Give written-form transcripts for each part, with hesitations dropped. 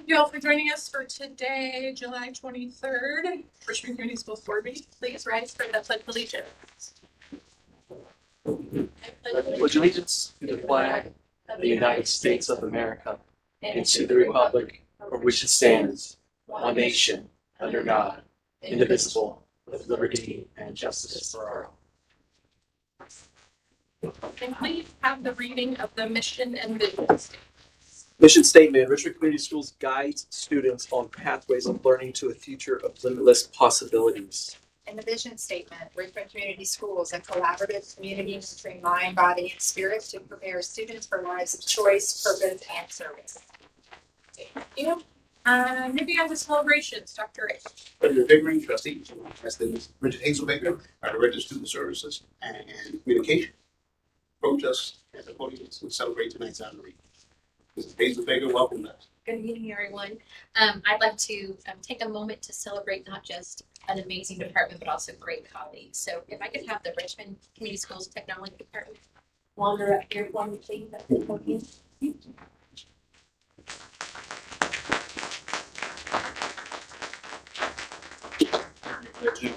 Thank you all for joining us for today, July 23rd. Richmond Community Schools Board meeting. Please rise for the Pledge of Allegiance. I pledge allegiance to the flag of the United States of America and to the republic for which it stands, one nation, under God, indivisible, with liberty and justice for all. And please have the reading of the mission and vision statement. Mission statement: Richmond Community Schools guides students on pathways of learning to a future of limitless possibilities. In the vision statement, Richmond Community Schools, a collaborative community nurturing mind, body, and spirit to prepare students for lives of choice, purpose, and service. Thank you. Moving on to celebrations, Dr. Ray. President Pickering, trustee, President Richard Hazelbaker, our Director of Student Services and Communication. Approach us at the podium to celebrate tonight's honoree. Mrs. Hazelbaker, welcome us. Good evening, everyone. I'd like to take a moment to celebrate not just an amazing department, but also great colleagues. So if I could have the Richmond Community Schools Technology Department wander up here for me, please. At the podium.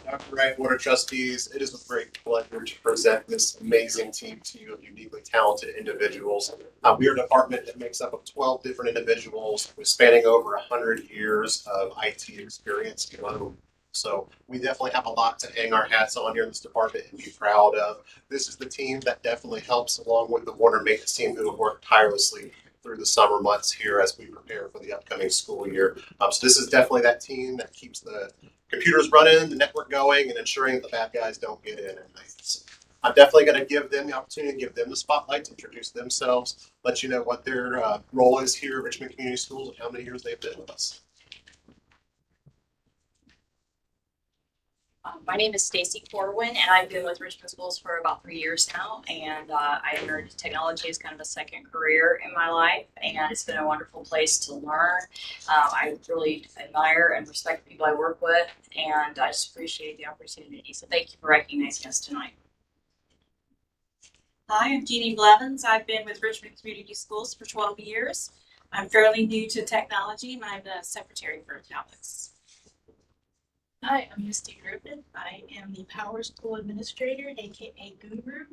Dr. Wright, Board of Trustees, it is with great pleasure to present this amazing team to you of uniquely talented individuals. We are a department that makes up of 12 different individuals with spanning over 100 years of IT experience alone. So we definitely have a lot to hang our hats on here in this department and be proud of. This is the team that definitely helps, along with the Warner maintenance team, who have worked tirelessly through the summer months here as we prepare for the upcoming school year. So this is definitely that team that keeps the computers running, the network going, and ensuring that the bad guys don't get in at night. So I'm definitely going to give them the opportunity to give them the spotlight to introduce themselves, let you know what their role is here at Richmond Community Schools and how many years they've been with us. My name is Stacy Corwin, and I've been with Richmond Schools for about 3 years now. And I entered technology as kind of a second career in my life, and it's been a wonderful place to learn. I really admire and respect the people I work with, and I just appreciate the opportunity. So thank you for recognizing us tonight. Hi, I'm Jeannie Blevins. I've been with Richmond Community Schools for 12 years. I'm fairly new to technology, and I'm the secretary for tablets. Hi, I'm Misty Griffin. I am the Power School Administrator, aka Guru.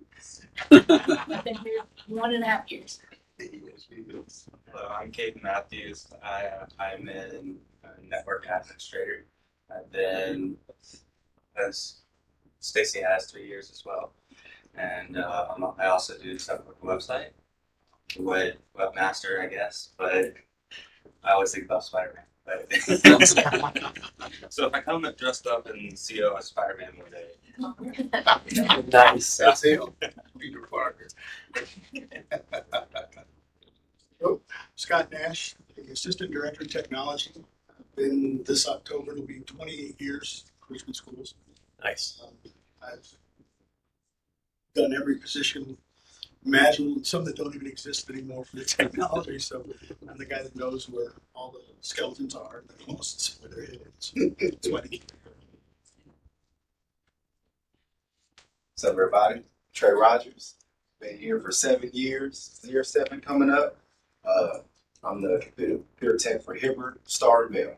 I've been here 1.5 years. Hello, I'm Caden Matthews. I'm in network administrator. I've been, as Stacy has, 3 years as well. And I also do stuff with the website, webmaster, I guess, but I always think about Spider-Man. So if I come dressed up in CO as Spider-Man one day. Nice. That's him. Peter Parker. Oh, Scott Nash, the Assistant Director of Technology. Been this October, it'll be 28 years at Richmond Schools. Nice. I've done every position imaginable, some that don't even exist anymore for the technology. So I'm the guy that knows where all the skeletons are, and the most where they're hidden. It's funny. What's up, everybody? Trey Rogers. Been here for 7 years. Year 7 coming up. I'm the computer tech for Hibbert, Star, and Bell.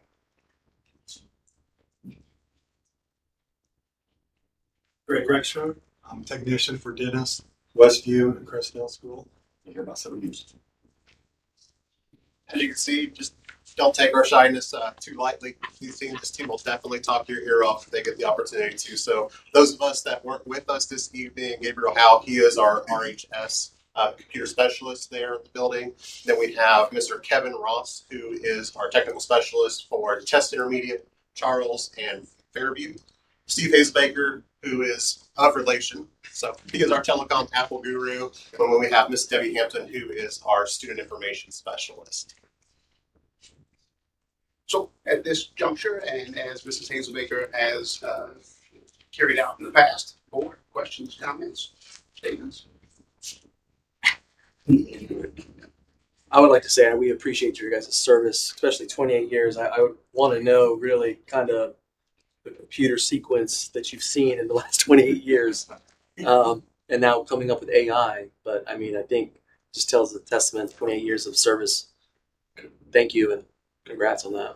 Greg Rexford. I'm a technician for Dennis, Westview, and Crestdale School. Been here about 7 years. As you can see, just don't take our shyness too lightly. This team will definitely talk your ear off if they get the opportunity to. So those of us that weren't with us this evening, Gabriel Howe, he is our RHS computer specialist there at the building. Then we have Mr. Kevin Ross, who is our technical specialist for Test Intermediate, Charles, and Fairview. Steve Hazelbaker, who is of relation. So he is our telecom Apple guru. And then we have Miss Debbie Hampton, who is our student information specialist. So at this juncture, and as Mrs. Hazelbaker has carried out in the past, board questions, comments, statements. I would like to say we appreciate your guys' service, especially 28 years. I would want to know really kind of the computer sequence that you've seen in the last 28 years. And now coming up with AI. But I mean, I think just tells the testament, 28 years of service. Thank you. And congrats on that.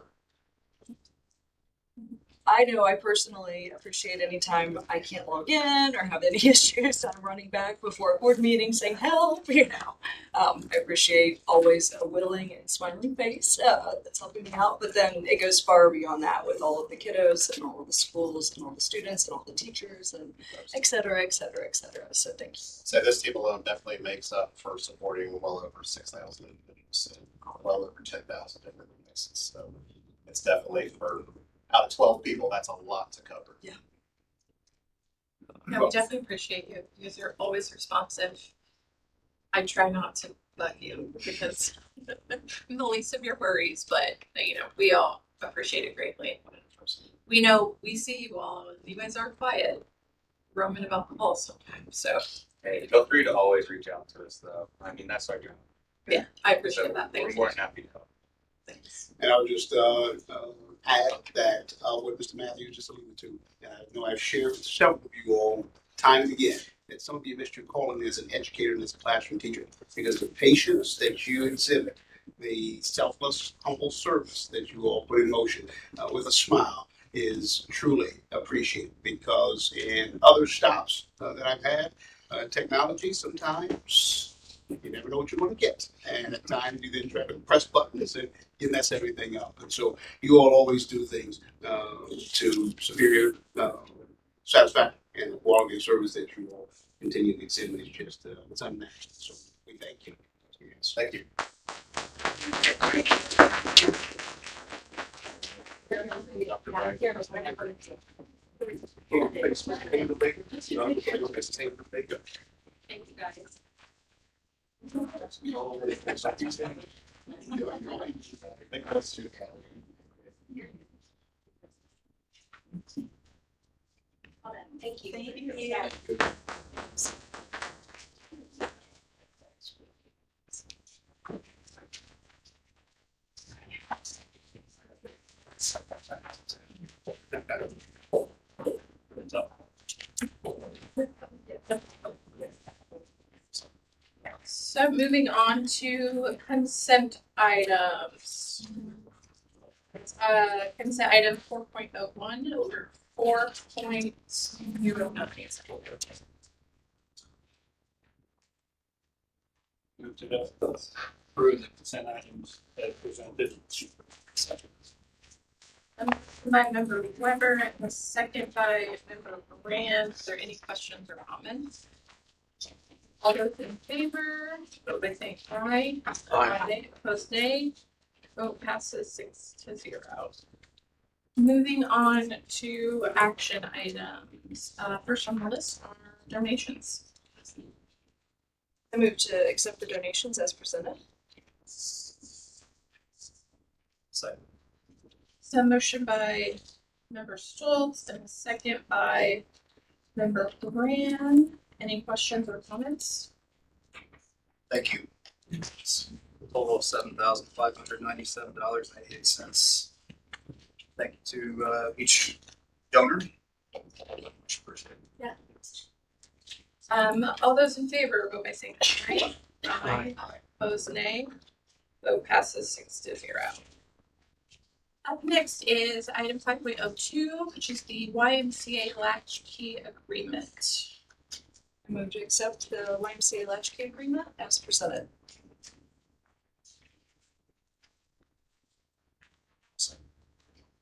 I know I personally appreciate any time I can't log in or have any issues. I'm running back before a board meeting saying help, you know. I appreciate always a willing and smiling face that's helping me out. But then it goes far beyond that with all of the kiddos and all of the schools and all the students and all the teachers and et cetera, et cetera, et cetera. So thank you. So this team alone definitely makes up for supporting well over 6,000 individuals and well over 10,000 different places. So it's definitely for out of 12 people, that's a lot to cover. Yeah. No, we definitely appreciate you because you're always responsive. I try not to bug you because I'm the least of your worries, but you know, we all appreciate it greatly. We know we see you all, and you guys are quiet, roaming about the halls sometimes. So Hey, feel free to always reach out to us, though. I mean, that's our job. yeah, I appreciate that. We're Thank you. more than happy to help. Thanks. And I would just add that what Mr. Matthews just alluded to. I know I've shared with several of you all time and again that some of you missed your calling as an educator and as a classroom teacher because the patience that you exhibit, the selfless, humble service that you all put in motion with a smile is truly appreciated because in other stops that I've had, technology sometimes you never know what you're going to get. And at times you then try to press buttons and you mess everything up. And so you all always do things to superior satisfaction and the quality of service that you all continue to exhibit is just it's unmatched. So we thank you. Yes. Thank you. Thank you guys. Thank you. Thank you. So moving on to consent items. Consent item 4.01 or 4.09. Move to approve the consent items as presented. By member Weber and the second by member Moran. Is there any questions or comments? All those in favor, vote by saying aye. Aye. Opposed, nay. Vote passes 6-0. Moving on to action items. First on the list are donations. I move to accept the donations as presented. So motion by member Stoltz and a second by member Moran. Any questions or comments? Thank you. Total of $7,597.88. Thank you to each donor. Yeah. All those in favor, vote by saying aye. Aye. Opposed, nay. Vote passes 6-0. Up next is item 5.02, which is the YMCA latchkey agreement. I move to accept the YMCA latchkey agreement as presented.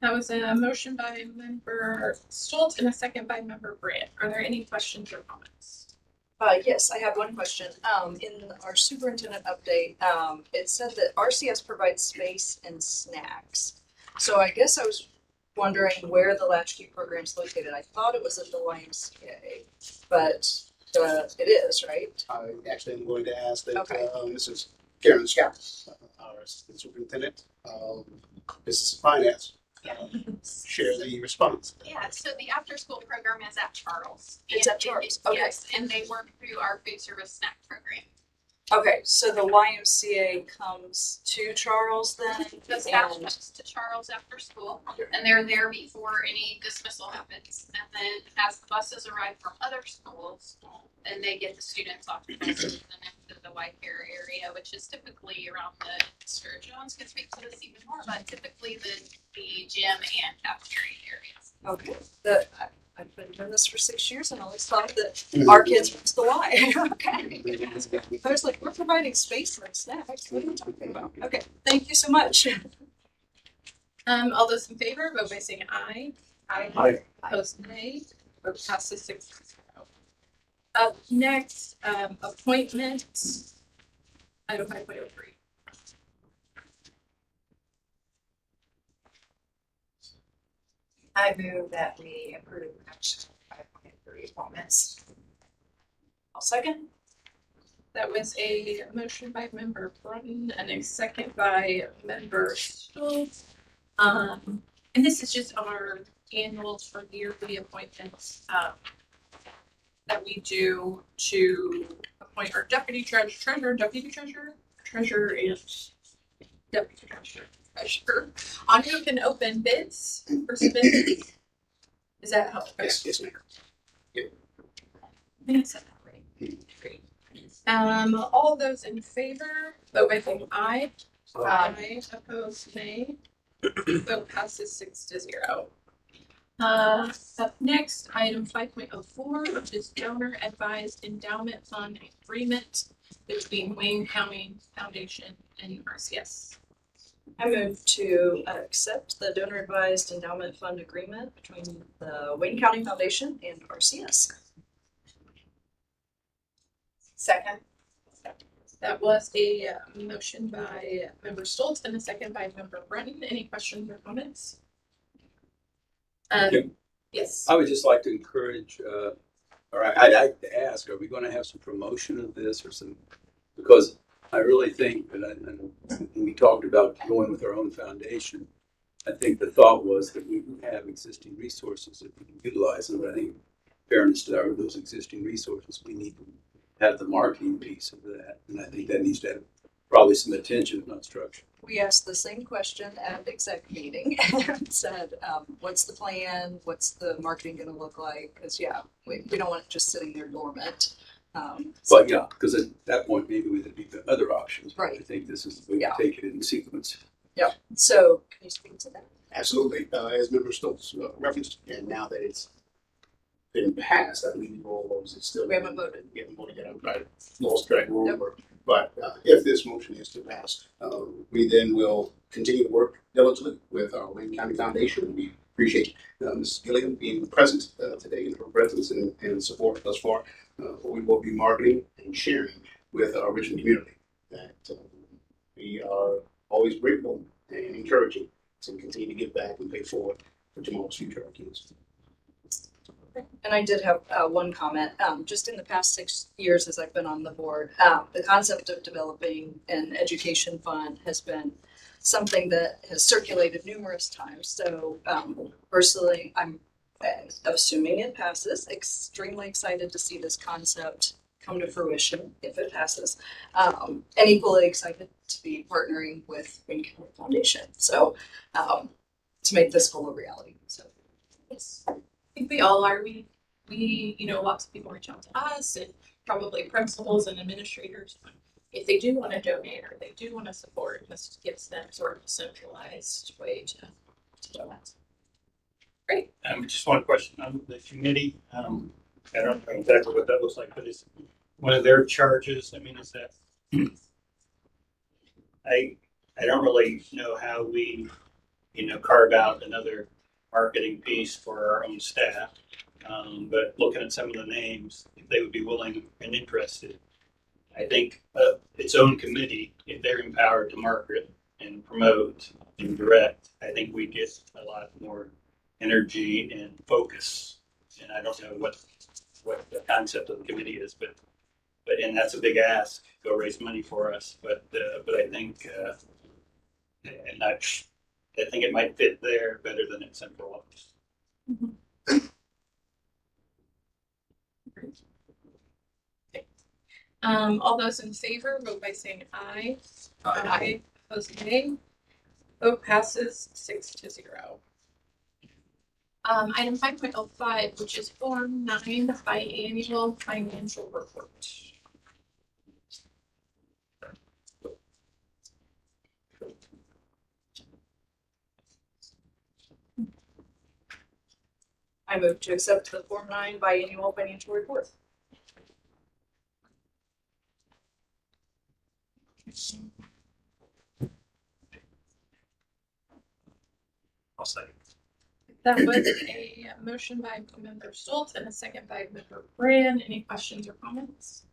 That was a motion by member Stoltz and a second by member Brandt. Are there any questions or comments? Yes, I have one question. In our superintendent update, it said that RCS provides space and snacks. So I guess I was wondering where the latchkey program is located. I thought it was at the YMCA, but it is, right? I actually am going to ask that Okay. Mrs. Karen Scott, our assistant superintendent, Business and Finance, share the response. Yeah, so the after-school program is at Charles. It's at Charles, okay. Yes, and they work through our food service snack program. Okay, so the YMCA comes to Charles then? The staff And- comes to Charles after school, and they're there before any dismissal happens. And then as the buses arrive from other schools, then they get the students off the buses and then to the white care area which is typically around the, Mr. Jones can speak to this even more, but typically the gym and cafeteria areas. Okay, I've been doing this for 6 years and always thought that our kids was the why. Okay. I was like, we're providing space and snacks. What are you talking about? Okay, thank you so much. All those in favor, vote by saying aye. Aye. Opposed, nay. Vote passes 6-0. Up next, appointments. Item 5.03. I move that we approve action 5.3 appointments. I'll second. That was a motion by member Brunton and a second by member Schultz. And this is just our annual or yearly appointments that we do to appoint our deputy treasurer, and deputy treasurer on who can open bids for submittals. Is that how? Yes, ma'am. I said that right. Great. All those in favor, vote by saying aye. Aye. Opposed, nay. Vote passes 6-0. Up next, item 5.04, which is donor advised endowment fund agreement between Wayne County Foundation and RCS. I move to accept the donor advised endowment fund agreement between the Wayne County Foundation and RCS. Second. That was a motion by member Stoltz and a second by member Brenton. Any questions or comments? Yeah. Yes. I would just like to encourage, or I'd like to ask, are we going to have some promotion of this or some, because I really think that when we talked about going with our own foundation, I think the thought was that we would have existing resources that we can utilize. And I think in fairness to those existing resources, we need to have the marketing piece of that. And I think that needs to have probably some attention, not structure. We asked the same question at exec meeting and said, what's the plan? What's the marketing going to look like? Because we don't want it just sitting there dormant. But yeah, because at that point, maybe there'd be the other options. Right. I think this is the way to take it in sequence. Yeah. So can you speak to that? Absolutely. As Member Stokes referenced, and now that it's been passed, I believe all those it's still. We haven't voted. We haven't voted yet. I'm trying to lost track of over. But if this motion is to pass, we then will continue to work diligently with our Wayne County Foundation. We appreciate Ms. Gilliam being present today and her presence and support thus far. We will be marketing and sharing with our Richmond community that we are always grateful and encouraging to continue to give back and pay forward for tomorrow's future our kids. And I did have one comment. Just in the past 6 years as I've been on the board, the concept of developing an education fund has been something that has circulated numerous times. So personally, I'm assuming it passes, extremely excited to see this concept come to fruition if it passes, and equally excited to be partnering with Wayne County Foundation. So to make this goal a reality. So Yes. I think we all are. We, lots of people reach out to us and probably principals and administrators. If they do want to donate or they do want to support, this gives them sort of a centralized way to do that. Great. Just one question on the committee. I don't know exactly what that looks like, but is one of their charges, is that I don't really know how we, carve out another marketing piece for our own staff. But looking at some of the names, if they would be willing and interested, I think its own committee, if they're empowered to market and promote and direct, I think we get a lot more energy and focus. And I don't know what the concept of the committee is, but and that's a big ask. Go raise money for us, but I think I think it might fit there better than at central office. Mm-hmm. All those in favor, vote by saying aye. Aye. Opposed, nay. Vote passes 6-0. Item 5.05, which is Form 9, biannual financial report. I move to accept the Form 9 biannual financial report. I'll second. That was a motion by member Stoltz and a second by member Brand. Any questions or comments?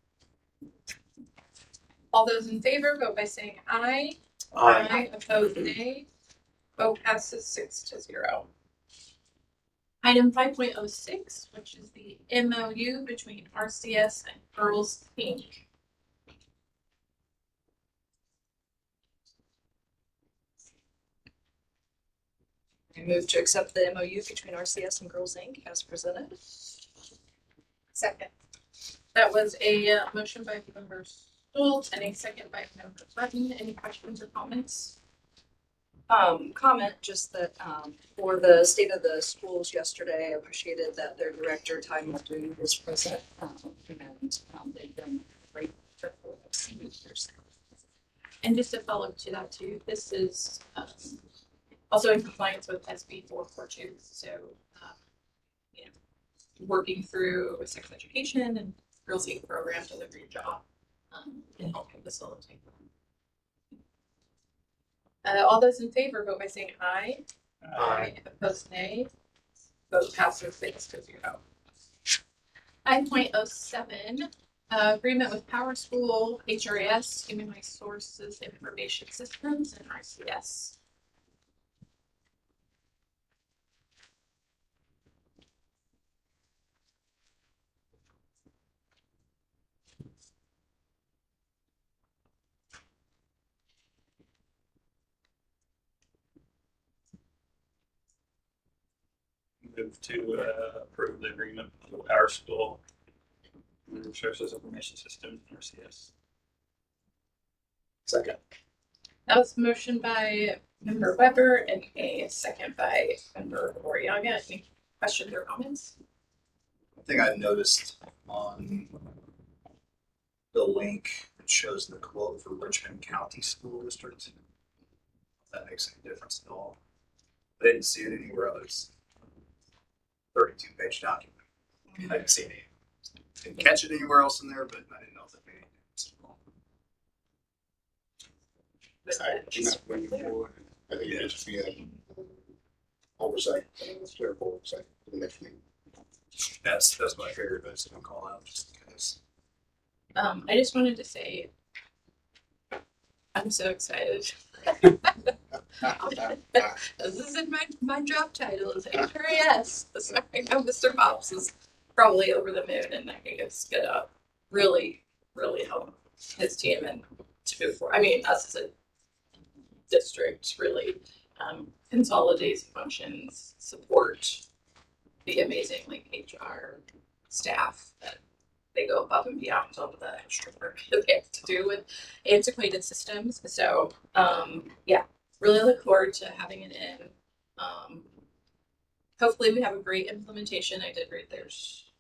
All those in favor, vote by saying aye. Aye. Opposed, nay. Vote passes 6-0. Item 5.06, which is the MOU between RCS and Girls Inc. I move to accept the MOU between RCS and Girls Inc. as presented. Second. That was a motion by member Stoltz and a second by member Button. Any questions or comments? Comment just that for the state of the schools yesterday, I appreciated that their director, Ty Muldoon, was present. And they've been great for the years. And just to follow up to that too, this is also in compliance with SB 442. So, working through sex education and Girls Inc. program does a great job in helping facilitate. All those in favor, vote by saying aye. Aye. Opposed, nay. Vote passes 6-0. 5.07, agreement with Power School, HRS, Human Resources Information Systems, and RCS. Move to approve the agreement with Power School, Human Resources Information Systems, RCS. Second. That was a motion by member Weber and a second by member Oriaga. Any questions or comments? I think I noticed on the link, it shows the quote for Richmond County School District. If that makes any difference at all. I didn't see it anywhere else. 32-page document. I didn't see any. Didn't catch it anywhere else in there, but I didn't know if that made any difference. I think it should be an oversight, careful oversight for the next meeting. That's what I figured, but I just didn't call out just in case. I just wanted to say, I'm so excited. This isn't my job title is HRS. So I know Mr. Pops is probably over the moon, and I think it's gonna really, really help his team and to move forward. I mean, us as a district really consolidate functions, support the amazing HR staff that they go above and beyond all of the extra work that they have to do with antiquated systems. So really look forward to having it in. Hopefully we have a great implementation. I did read there's,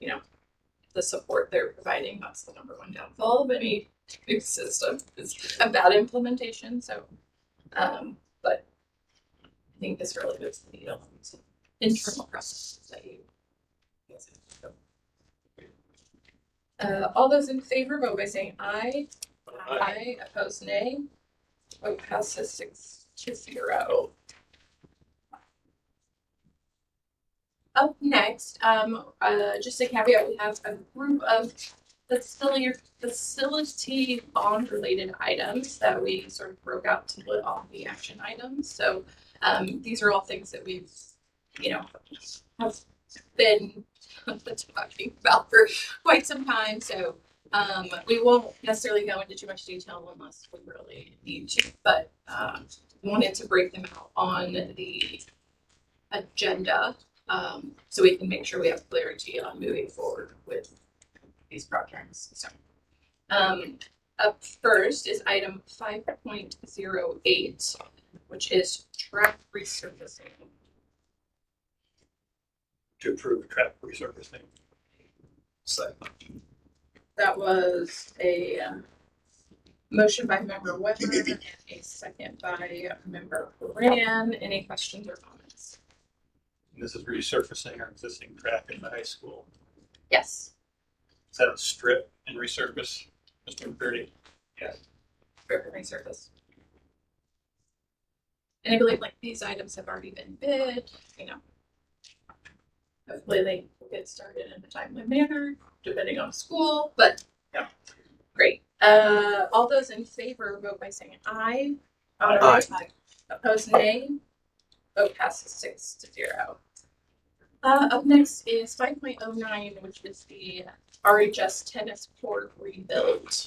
the support they're providing. That's the number one downfall of any new system is a bad implementation. So, but I think this really moves the needle. It's internal processes that you. All those in favor, vote by saying aye. Aye. Opposed, nay. Vote passes 6-0. Up next, just a caveat, we have a group of facility bond related items that we sort of broke out to put on the action items. So these are all things that we've, have been talking about for quite some time. So we won't necessarily go into too much detail unless we really need to, but wanted to break them out on the agenda so we can make sure we have clarity on moving forward with these projects. So up first is item 5.08, which is track resurfacing. To approve track resurfacing. Second. That was a motion by member Weber and a second by member Moran. Any questions or comments? And this is resurfacing our existing track at the high school. Yes. Is that a strip and resurface, Mr. McCurdy? River resurface. And I believe like these items have already been bid, you know. Hopefully they will get started in a timely manner, depending on school, but yeah, great. All those in favor vote by saying aye. Aye. Opposed, nay. Vote passes 6-0. Up next is 5.09, which is the RHS tennis court rebuild.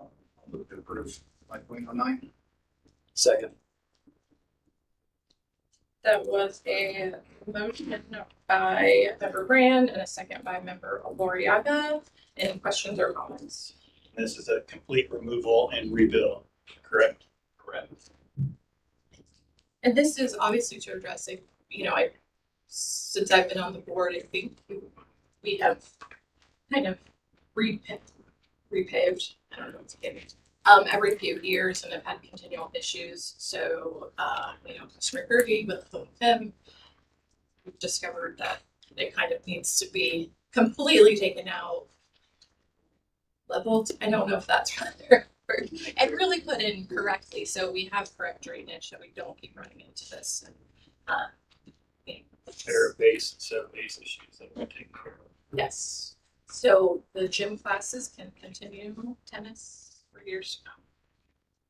I'll move to approve 5.09. Second. That was a motion by member Brand and a second by member Loriaga. Any questions or comments? This is a complete removal and rebuild, correct? Correct. And this is obviously to address it, you know, since I've been on the board, I think we have kind of repaved, I don't know what's getting every few years and have had continual issues. So, you know, Mr. McCurdy with him, we've discovered that it kind of needs to be completely taken out, leveled. I don't know if that's right. And really put in correctly, so we have correct drainage, so we don't keep running into this. There are base and sub-base issues that we're taking care of. Yes. So the gym classes can continue tennis for years to come.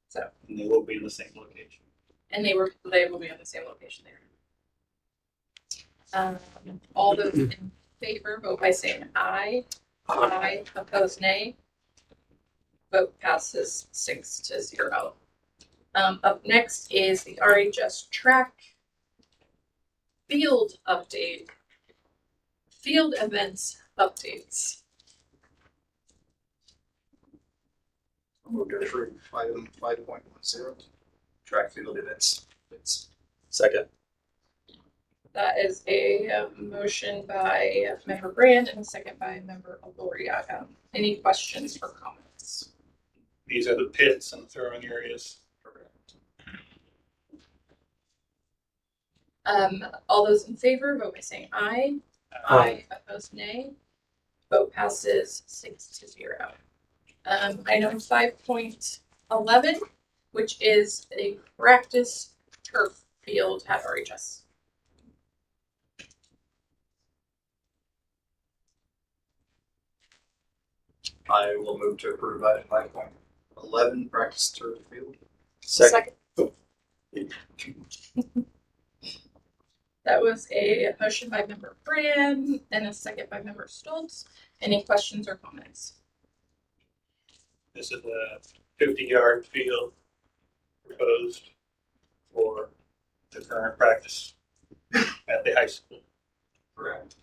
So, And they will be in the same location. and they will be on the same location there. All those in favor vote by saying aye. Aye. Opposed, nay. Vote passes 6-0. Up next is the RHS track field update. Field events updates. I'll move to approve item 5.10, track field events. Second. That is a motion by member Brand and a second by member Loriaga. Any questions or comments? These are the pits and the throwing areas. All those in favor, vote by saying aye. Aye. Opposed, nay. Vote passes 6-0. Item 5.11, which is a practice turf field at RHS. I will move to approve item 5.11, practice turf field. Second. That was a motion by member Brand and a second by member Stoltz. Any questions or comments? This is a 50-yard field proposed for the current practice at the high school. Correct.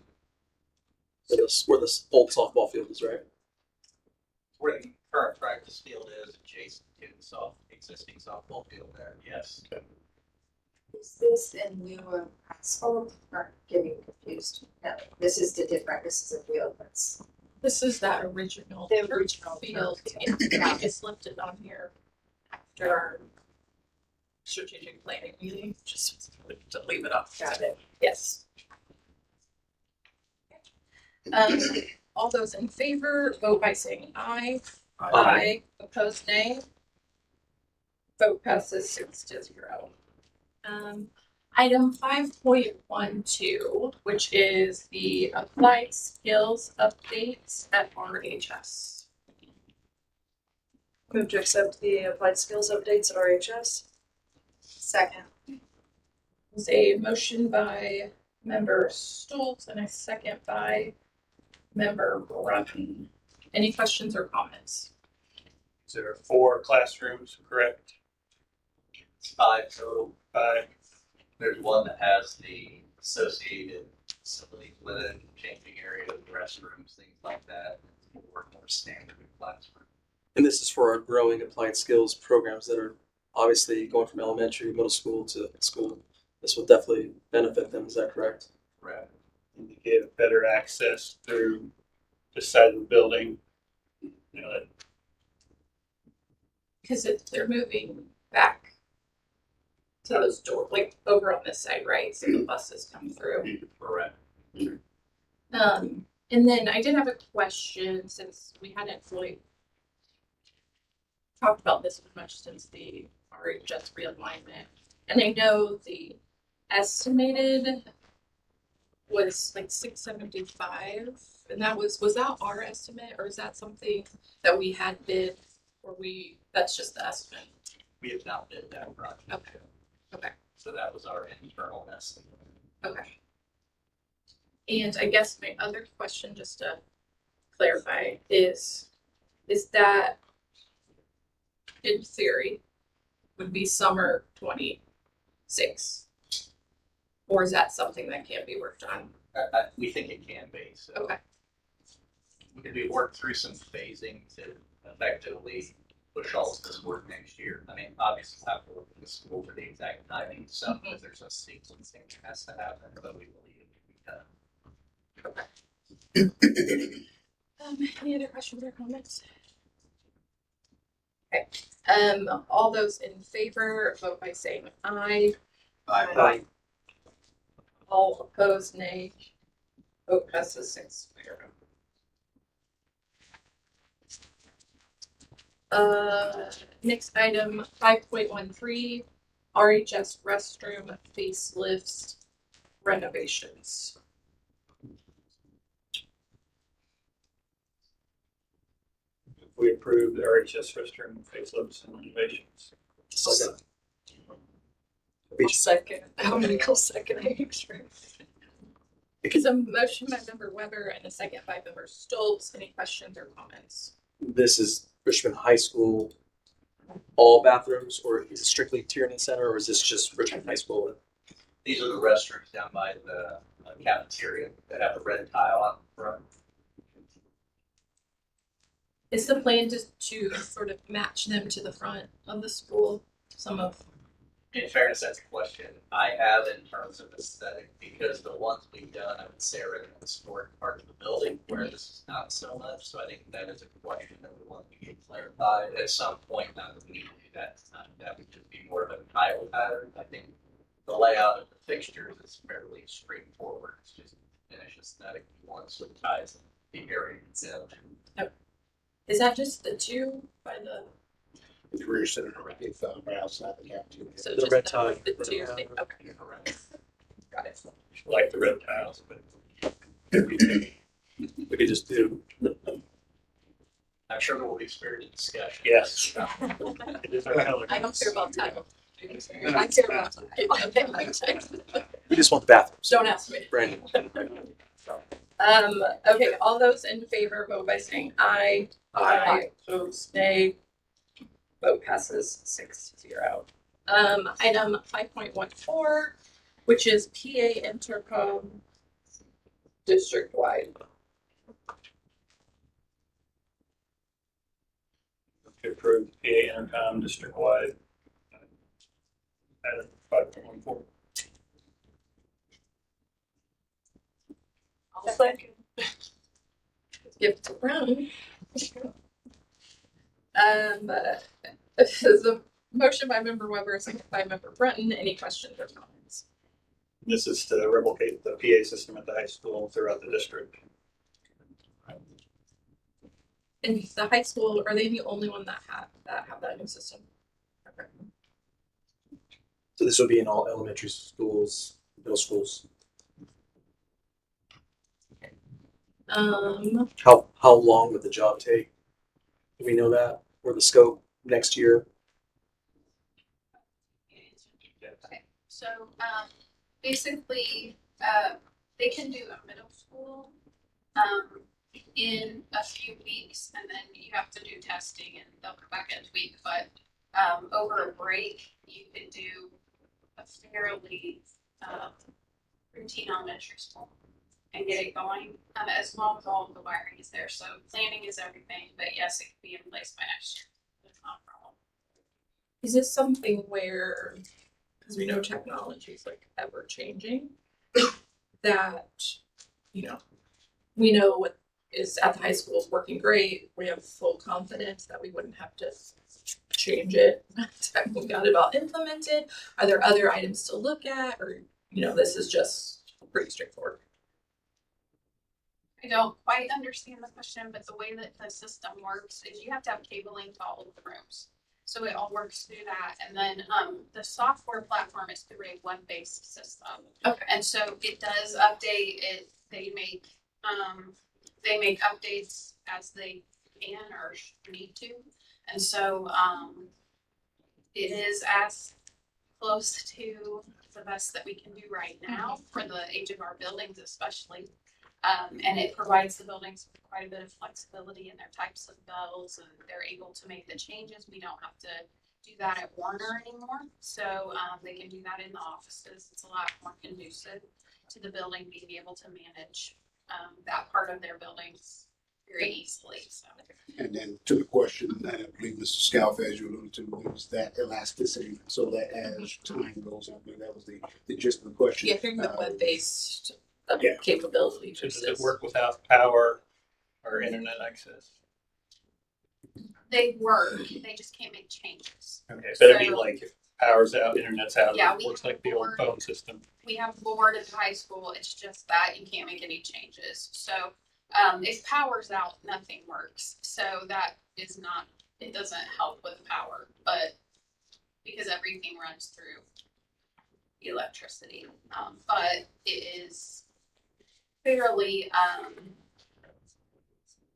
So this where this old softball field is, right? Where the current practice field is adjacent to the existing softball field there, yes. Is this in lieu of asphalt or getting confused? No, this is different, this is a field that's. This is that original The original field. turf. Yeah, it's lifted on here after our strategic planning meeting, just to leave it off. Got it. Yes. All those in favor, vote by saying aye. Aye. Opposed, nay. Vote passes 6-0. Item 5.12, which is the applied skills updates at RHS. Move to accept the applied skills updates at RHS. Second. There's a motion by member Stoltz and a second by member Brunton. Any questions or comments? There are 4 classrooms, correct? 5 total. 5. There's one that has the associated facilities with it, changing area, restrooms, things like that. More standard classroom. And this is for our growing applied skills programs that are obviously going from elementary, middle school to school. This will definitely benefit them. Is that correct? Right. And to get better access through the side of the building. You know, that Because they're moving back to those doors, like over on this side, right? So the buses come through. Correct. And then I did have a question since we hadn't fully talked about this much since the RHS realignment. And I know the estimated was like 675, and that was that our estimate, or is that something that we had bid, or that's just the estimate? We have not bid that project. Okay. Okay. So that was our internal estimate. Okay. And I guess my other question, just to clarify, is that in theory would be summer 26, or is that something that can be worked on? We think it can be. So Okay. we worked through some phasing to effectively push all of this work next year. I mean, obviously, we'll have to work with the school for the exact timing. So if there's a sequencing that has to happen, but we believe it can be done. Okay. Any other questions or comments? Okay. All those in favor, vote by saying aye. Aye. All opposed, nay. Vote passes 6-0. Next item, 5.13, RHS restroom facelifts renovations. We approved the RHS restroom facelifts and renovations. Second. How many go second? It's a motion by member Weber and a second by member Stoltz. Any questions or comments? This is Richmond High School, all bathrooms, or is it strictly Tierney Center, or is this just Richmond High School? These are the restrooms down by the cafeteria that have a red tile on the front. Is the plan just to sort of match them to the front of the school? In fairness, that's a question I have in terms of aesthetic, because the ones we've done, I would say, are in the historic part of the building where this is not so much. So I think that is a question that we want to get clarified at some point. Not that we need to do that tonight. That would just be more of a tile pattern. I think the layout of the fixtures is fairly straightforward. It's just finish aesthetic ones with ties in the area itself. Is that just the two by the? The career center right outside the cafeteria. So The just red tie. The two. Okay. Got it. Like the red tiles, but We could just do. I'm sure there will be spirited discussion. yes. It is our color. I don't care about title. I care about title. We just want the bathrooms. Don't ask me. Brandon. Okay, all those in favor, vote by saying aye. Aye. Opposed, nay. Vote passes 6-0. Item 5.14, which is PA intercom district-wide. To approve PA intercom district-wide. At 5.14. I'll second. Give it to Brown. This is a motion by member Weber, second by member Breton. Any questions or comments? This is to replicate the PA system at the high school throughout the district. And the high school, are they the only one that have that new system? Okay. So this will be in all elementary schools, middle schools. How long would the job take? Do we know that? Or the scope next year? Okay, so basically, they can do a middle school in a few weeks, and then you have to do testing, and they'll come back in a week. But over a break, you could do a fairly routine elementary school and get it going, as long as all of the wiring is there. So planning is everything, but yes, it could be in place by next year. That's not a problem. Is this something where, because we know technology is like ever changing, that, you know, we know what is at the high school is working great. We have full confidence that we wouldn't have to change it. We got it all implemented. Are there other items to look at, or this is just pretty straightforward? I don't quite understand the question, but the way that the system works is you have to have cabling to all of the rooms. So it all works through that. And then the software platform is through a web-based system. Okay. And so it does update it. They make updates as they can or need to. And so it is as close to the best that we can do right now for the age of our buildings, especially. And it provides the buildings with quite a bit of flexibility in their types of bells, and they're able to make the changes. We don't have to do that at Warner anymore. So they can do that in the offices. It's a lot more conducive to the building being able to manage that part of their buildings very easily. So. And then to the question that I believe Mr. Scalf, as you alluded to, was that elasticity, so that as time goes on, that was the gist of the question. Yeah, hearing the web-based Yeah. capability. So does it work without power or internet access? They work, they just can't make changes. Okay, but I mean, like if power's out, internet's out, Yeah, it works like the old phone system. We have board at the high school, it's just that you can't make any changes. So if power's out, nothing works. So that is not, it doesn't help with power, but because everything runs through electricity. But it is fairly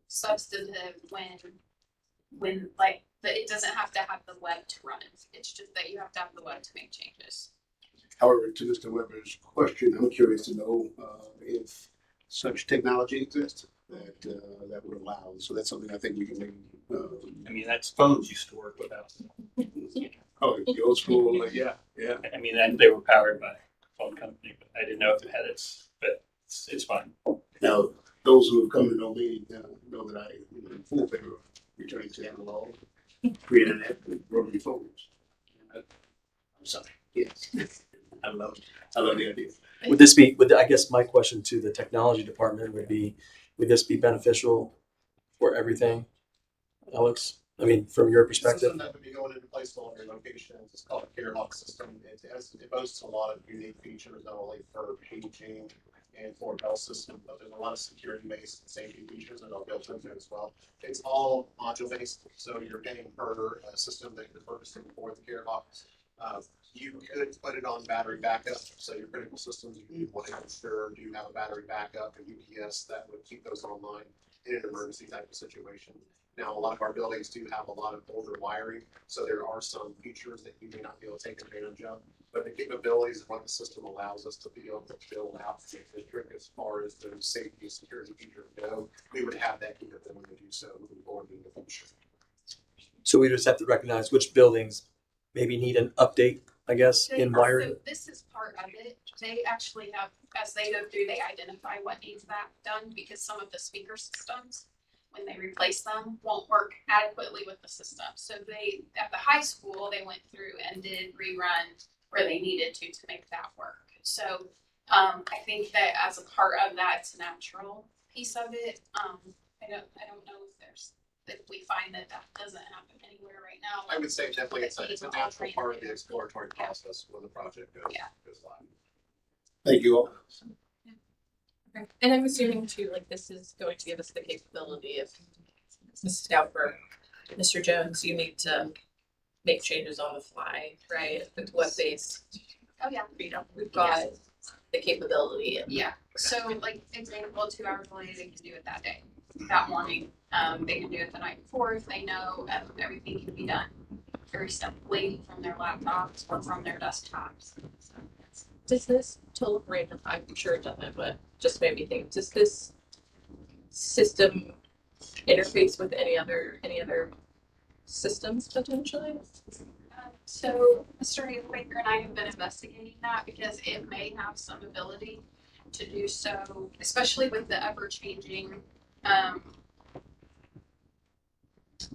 substantive when like it doesn't have to have the web to run it. It's just that you have to have the web to make changes. However, to Mr. Weber's question, I'm curious to know if such technology exists that would allow. So that's something I think we can maybe. I mean, that's phones used to work without. Oh, the old school, yeah. I mean, they were powered by a phone company, but I didn't know if it had but it's fine. Now, those who have come to know me know that I am in full favor of returning to analog, pre-internet, rotary phones. I'm sorry. Yes, I love the idea. Would this be? I guess my question to the technology department would be: would this be beneficial for everything, Alex? I mean, from your perspective. System that would be going into place for all your locations. It's called a CareLock system. It boasts a lot of unique features, not only for paging and for bell system, but there's a lot of security-based safety features that are built into it as well. It's all module-based, so you're paying per system that you're purchasing for the CareLock. You could put it on battery backup, so your critical systems, you want to ensure do have a battery backup and UPS that would keep those online in an emergency type of situation. Now, a lot of our buildings do have a lot of older wiring, so there are some features that you may not be able to take advantage of. But the capabilities of what the system allows us to be able to build out the district as far as those safety and security features go, we would have that capability to do so moving forward in the future. So we just have to recognize which buildings maybe need an update, I guess, in wiring. So this is part of it. They actually have, as they go through, they identify what needs that done because some of the speaker systems, when they replace them, won't work adequately with the system. So they, at the high school, they went through and did rerun where they needed to make that work. So I think that as a part of that, it's a natural piece of it. I don't know if we find that doesn't happen anywhere right now. I would say definitely it's a natural part of the exploratory process when the project goes live. Thank you all. Okay. And I'm assuming too, like this is going to give us the capability of Mrs. Stouffer, Mr. Jones, you need to make changes on the fly, right? If it's web-based. Oh yeah. We've got the capability. Yeah. So like example, 2 hours later, they can do it that day, that morning. They can do it the night before if they know everything can be done very simply from their laptops or from their desktops. So, does this total random? I'm sure it doesn't, but just made me think. Does this system interface with any other systems potentially? So Mr. Haywaker and I have been investigating that because it may have some ability to do so, especially with the ever-changing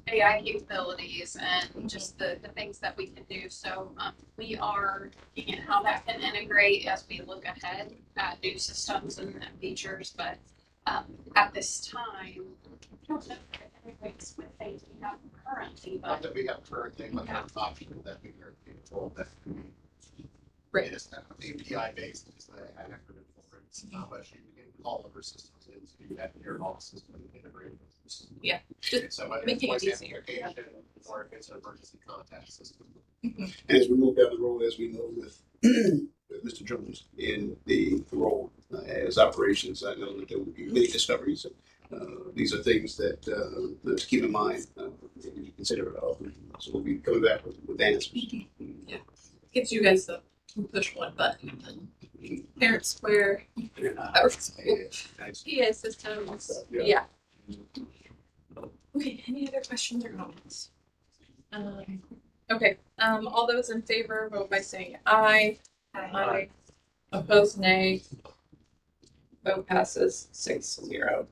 AI capabilities and just the things that we can do. So we are looking at how that can integrate as we look ahead at new systems and features. But at this time, I don't know if it integrates with things we have currently, Not but that we have currently, but have option that we are told that Right. it is an API based, is the acronym for it. It's not much you can call over systems into that your all system integrated. Yeah, just So whether it's making it voice easier. amplification or if it's an emergency contact system. And as we move down the road, as we know with, with Mr. Jones in the role as operations, I know that there will be many discoveries. These are things that to keep in mind, you consider. So we'll be coming back with answers. Yeah, gives you guys the push one button. Parent Square, our school, PA systems, yeah. Okay, any other questions or comments? Okay, all those in favor vote by saying aye. Aye. Opposed, nay. Vote passes 6-0.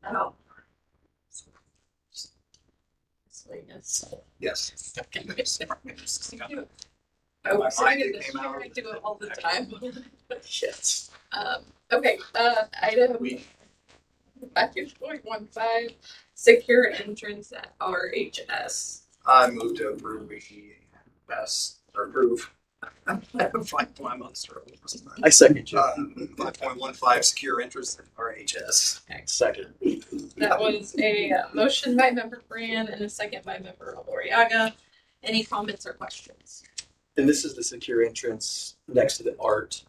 Oh. Yes. Oh, My sitting mind, in it this came chair, out. I do it all the time. Shit. Okay, item 5.15, secure entrance at RHS. I move to approve the best, or approve. 5.1 months. I second you. 5.15 secure interest in RHS. Second. That was a motion by member Brand and a second by member Loriaga. Any comments or questions? And this is the secure entrance next to the art,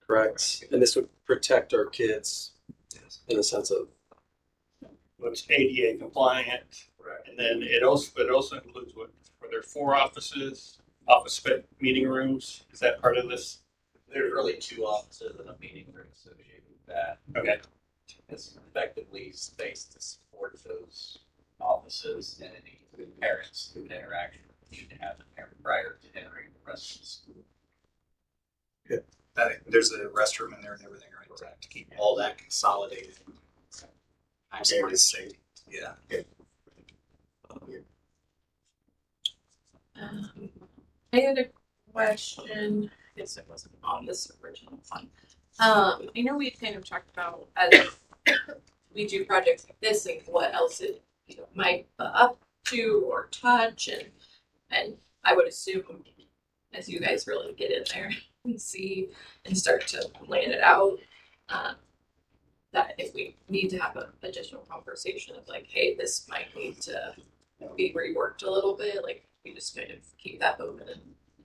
correct? And this would protect our kids in the sense of. Looks ADA compliant, and then it also includes what, were there 4 offices, meeting rooms? Is that part of this? There's really 2 offices and a meeting room associated with that. Okay. It's effectively space to support those offices and any parents who interaction need to have the parent prior to entering the rest of the school. There's a restroom in there and everything, right? To keep all that consolidated. I'm sorry to say, yeah. I had a question. I guess it wasn't on this original one. I know we kind of talked about as we do projects like this and what else it might up to or touch, and I would assume as you guys really get in there and see and start to plan it out, that if we need to have an additional conversation of like, hey, this might need to be reworked a little bit, like we just kind of keep that moving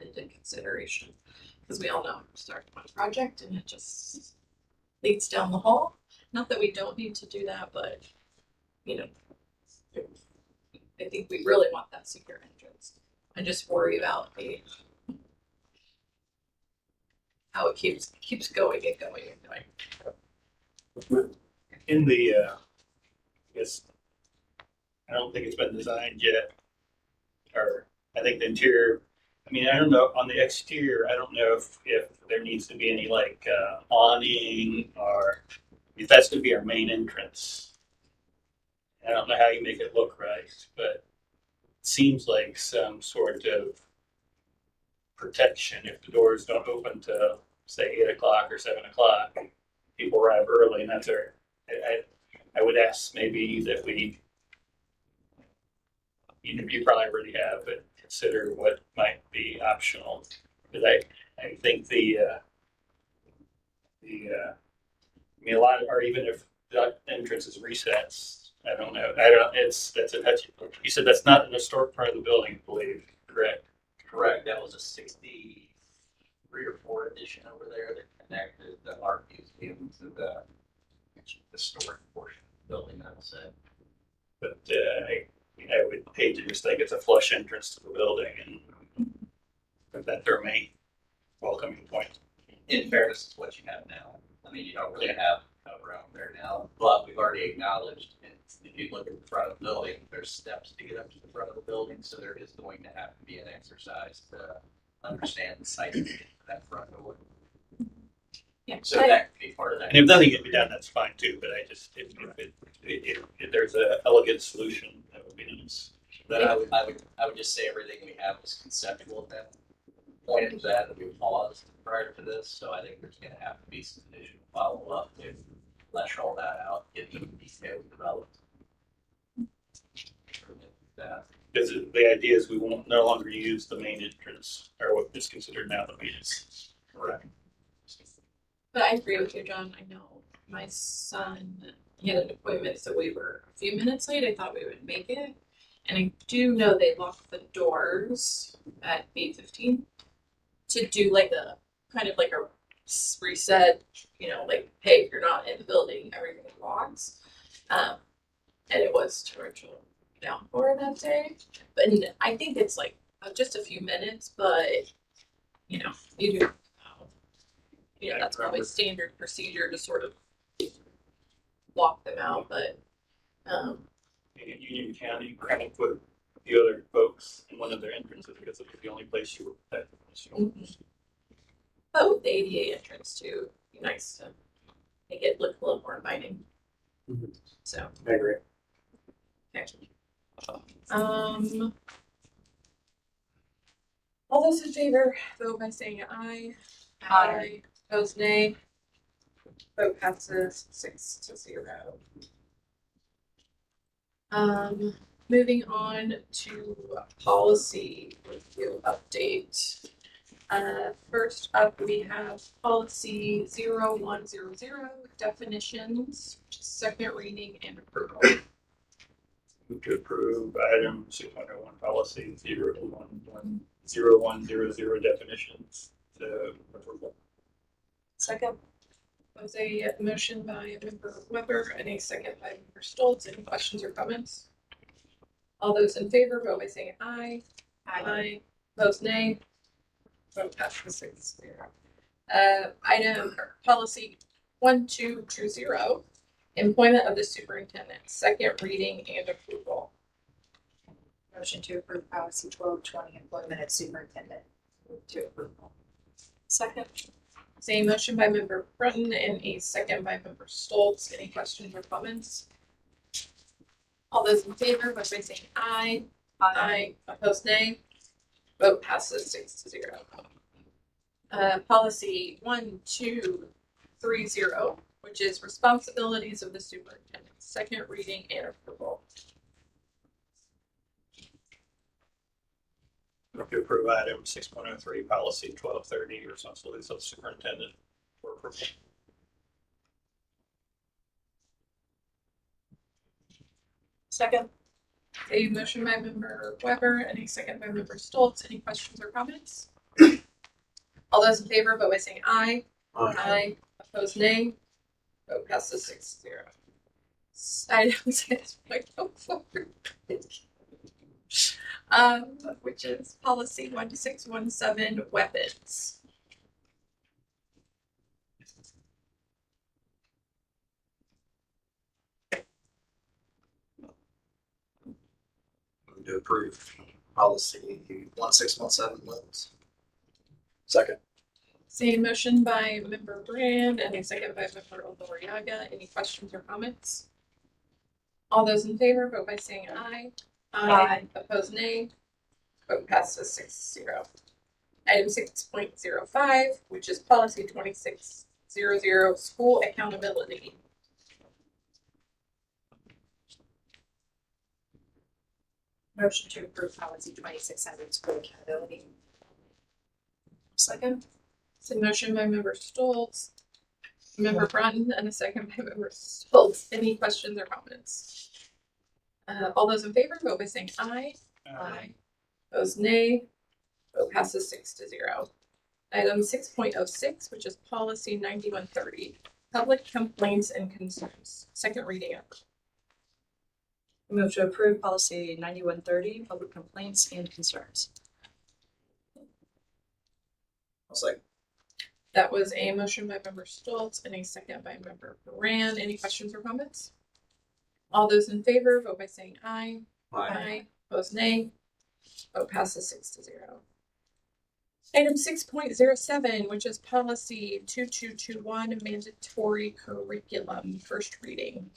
into consideration. Because we all know start one project and it just leads down the hall. Not that we don't need to do that, but I think we really want that secure entrance. I just worry about how it keeps going and going and going. In the, I guess, I don't think it's been designed yet, or I think the interior, I mean, I don't know, on the exterior, I don't know if there needs to be any like awning or, if that's gonna be our main entrance. I don't know how you make it look right, but it seems like some sort of protection if the doors don't open to say 8 o'clock or 7 o'clock. People arrive early, and that's our. I would ask maybe that we. You probably already have, but consider what might be optional. Because I think I mean, a lot of, or even if the entrance is resets, I don't know. That's a touchy. You said that's not an historic part of the building, I believe, correct? Correct. That was a 63 or 4 edition over there that connected the art museum to the historic portion of the building, I would say. But I would hate to just think it's a flush entrance to the building and that their main welcoming point. In fairness, it's what you have now. I mean, you don't really have cover out there now, but we've already acknowledged, and if you look at the front of the building, there's steps to get up to the front of the building, so there is going to have to be an exercise to understand the site to get to that front door. Yeah. So that could be part of that. And if nothing can be done, that's fine too, but I just, if there's an elegant solution, that would be nice. Then I would just say everything we have is conceptual at that point of that we paused prior to this, so I think there's gonna have to be some additional follow-up if flesh all that out, get the details developed. That. Because the idea is we won't no longer use the main entrance, or what is considered now the main entrance. Correct. But I agree with you, John. I know my son, he had an appointment, so we were a few minutes late. I thought we would make it. And I do know they lock the doors at 8:15 to do like a kind of like a reset, you know, like, hey, if you're not in the building, everything locks. And it was torrential downpour that day. But I think it's like just a few minutes, but you know, you do. You know, that's probably standard procedure to sort of lock them out, but In Union County, kind of put the other folks in one of their entrances because it was the only place you were protected. but with the ADA entrance too, it'd be nice to make it look a little more inviting. So I agree. okay. All those in favor, vote by saying aye. Aye. Opposed, nay. Vote passes 6-0. Moving on to policy review update. First up, we have policy 0100 definitions, second reading and approval. Move to approve item 6.01 policy 0100 definitions to approval. Second. Was a motion by member Weber and a second by member Stoltz. Any questions or comments? All those in favor, vote by saying aye. Aye. Opposed, nay. Vote passes 6-0. Item or policy 1220, employment of the superintendent, second reading and approval. Motion to approve policy 1220, employment of superintendent. Move to approval. Second. Same motion by member Breton and a second by member Stoltz. Any questions or comments? All those in favor, vote by saying aye. Aye. Opposed, nay. Vote passes 6-0. Policy 1230, which is responsibilities of the superintendent, second reading and approval. Move to approve item 6.03 policy 1230, responsibilities of the superintendent for approval. Second. A motion by member Weber and a second by member Stoltz. Any questions or comments? All those in favor, vote by saying aye. Aye. Opposed, nay. Vote passes 6-0. Item 6.04. Which is policy 1617, weapons. Move to approve policy 1617 weapons. Second. Same motion by member Brand and a second by member Oloriaga. Any questions or comments? All those in favor, vote by saying aye. Aye. Opposed, nay. Vote passes 6-0. Item 6.05, which is policy 2600, school accountability. Motion to approve policy 2600, school accountability. Second. It's a motion by member Stoltz, member Brunton, and a second by member Stoltz. Any questions or comments? All those in favor, vote by saying aye. Aye. Opposed, nay. Vote passes 6-0. Item 6.06, which is policy 9130, public complaints and concerns. Second reading. Move to approve policy 9130, public complaints and concerns. I'll second. That was a motion by member Stoltz and a second by member Moran. Any questions or comments? All those in favor, vote by saying aye. Aye. Opposed, nay. Vote passes 6-0. Item 6.07, which is policy 2221, mandatory curriculum, first reading.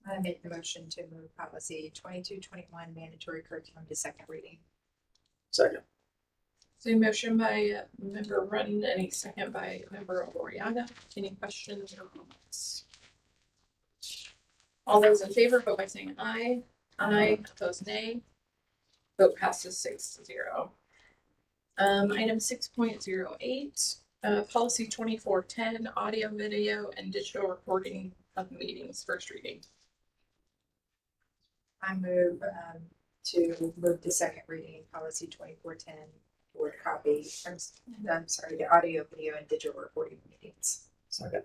I make the motion to move policy 2221 mandatory curriculum to second reading. Second. So a motion by member Rudden and a second by member Oriana. Any questions or comments? All those in favor, vote by saying aye. Aye. Opposed, nay. Vote passes 6-0. Item 6.08, policy 2410, audio, video, and digital recording of meetings, first reading. I move to move to second reading policy 2410 for copy. I'm sorry, the audio, video, and digital recording of meetings. Second.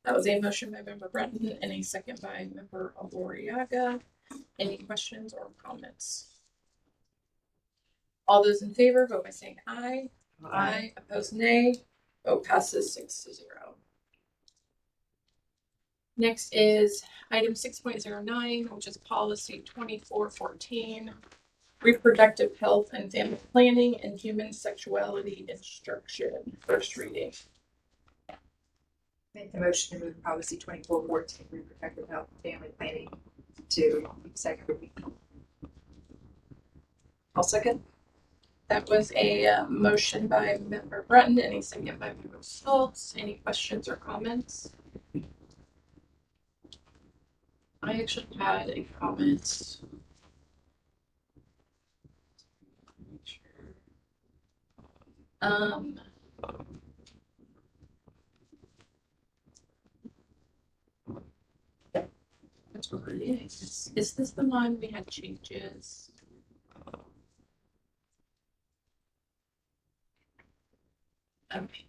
That was a motion by member Breton and a second by member Aloriaga. Any questions or comments? All those in favor, vote by saying aye. Aye. Opposed, nay. Vote passes 6-0. Next is item 6.09, which is policy 2414, reproductive health and family planning and human sexuality instruction, first reading. Make the motion to move policy 2414 reproductive health and family planning to second reading. I'll second. That was a motion by member Breton and a second by member Schultz. Any questions or comments? I actually had a comment. That's what it is. Is this the one we had changes? Okay.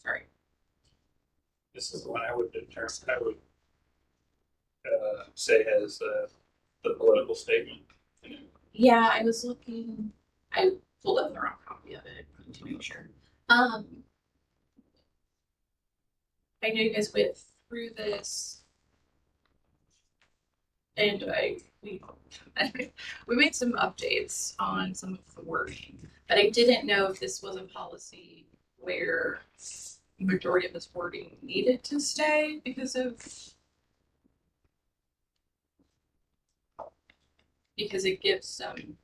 Sorry. This is the one I would say has the political statement. Yeah, I was looking. I pulled up the wrong copy of it to make sure. I know you guys went through this, and we made some updates on some of the wording, but I didn't know if this was a policy where the majority of this wording needed to stay because it gives some.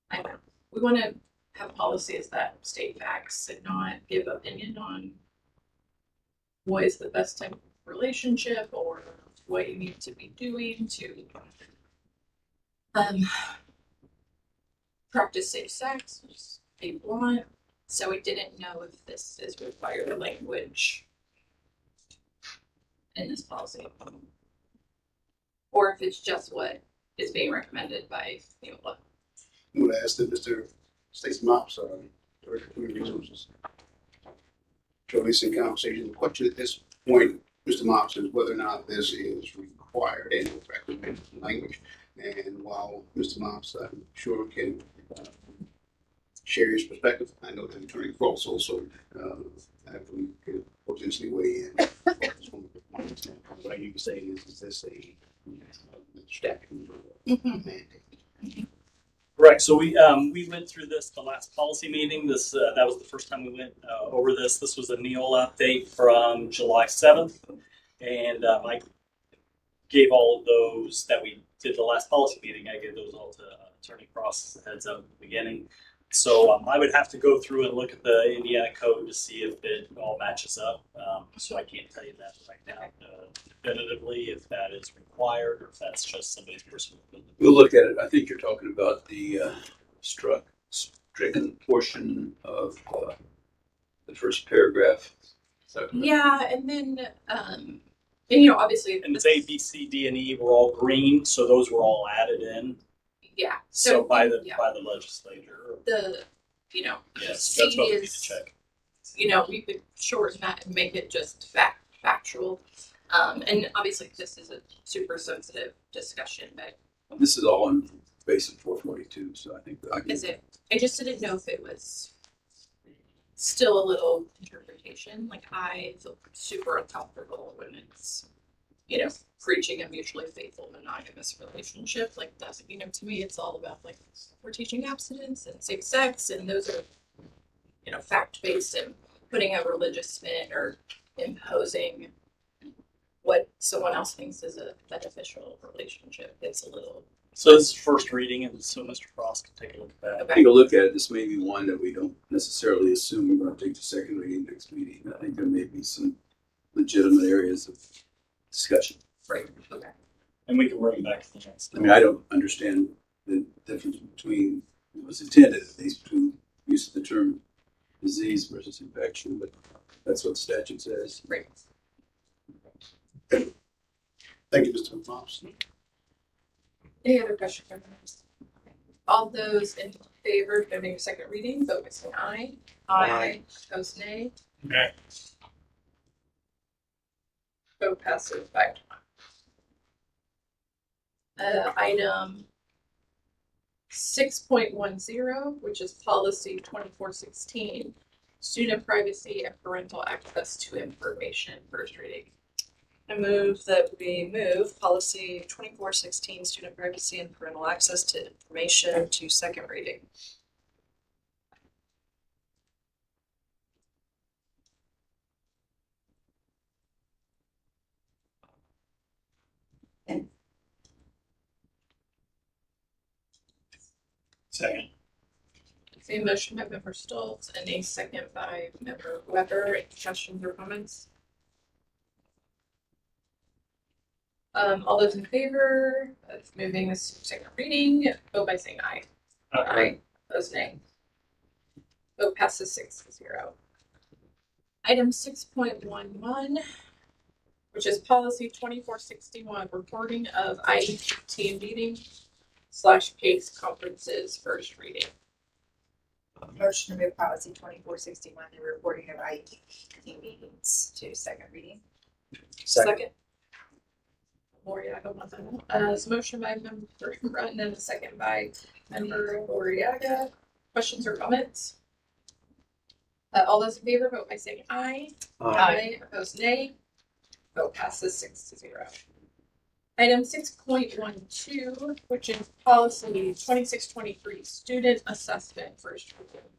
I don't know. We want to have policies that state facts and not give opinion on what is the best type of relationship or what you need to be doing to practice safe sex, which people want. So we didn't know if this is required language in this policy, or if it's just what is being recommended by NEOLA. I'm going to ask that Mr. Stacy Mops, Director of Human Resources, join us in conversation. The question at this point, Mr. Mops, is whether or not this is required and recommended language. And while Mr. Mops, I'm sure, can share his perspective, I know that Attorney Cross also actually could potentially weigh in. What you say is this a statute mandate? Right. So we went through this the last policy meeting. This that was the first time we went over this. This was a NEOLA update from July 7th, and I gave all of those that we did the last policy meeting. I gave those all to Attorney Cross as a heads up at the beginning. So I would have to go through and look at the Indiana code to see if it all matches up. So I can't tell you that right now definitively if that is required or if that's just somebody's personal opinion. We'll look at it. I think you're talking about the stricken portion of the first paragraph. Yeah, and then and obviously, and it's A, B, C, D, and E were all green, so those were all added in. Yeah. So by the legislature. Yes, C that's what we need is, to check. We could shorten that and make it just factual. And obviously this is a super sensitive discussion, but This is all on Basin 442, so I think I can. is it? I just didn't know if it was still a little interpretation. Like I feel super uncomfortable when it's, preaching a mutually faithful monogamous relationship. Like that's, to me, it's all about like we're teaching abstinence and safe sex, and those are, fact based and putting a religious spin or imposing what someone else thinks is a beneficial relationship. It's a little. So this is first reading, and so Mr. Frost can take a look at that. Okay. Take a look at it. This may be one that we don't necessarily assume we're going to take the second reading next meeting. I think there may be some legitimate areas of discussion. Right. Okay. And we can bring it back to the next. I mean, I don't understand the difference between, it was intended at least, between use of the term disease versus infection, but that's what the statute says. Right. Thank you, Mr. Thompson. Any other questions or comments? All those in favor of doing a second reading, vote by saying aye. Aye. Opposed, nay. Okay. Vote passes 5-1. Item 6.10, which is policy 2416, student privacy and parental access to information, first reading. I move that we move policy 2416, student privacy and parental access to information, to second reading. Second. A motion by member Stoltz and a second by member Weber. Any questions or comments? All those in favor of moving this to second reading, vote by saying aye. Aye. Opposed, nay. Vote passes 6-0. Item 6.11, which is policy 2461, recording of IET meeting / PACE conferences, first reading. Motion to move policy 2461, the reporting of IEP meetings, to second reading. Second. Loriaga wants to so motion by member Brunton and a second by member Loriaga. Questions or comments? All those in favor, vote by saying aye. Aye. Opposed, nay. Vote passes 6-0. Item 6.12, which is policy 2623, student assessment, first reading.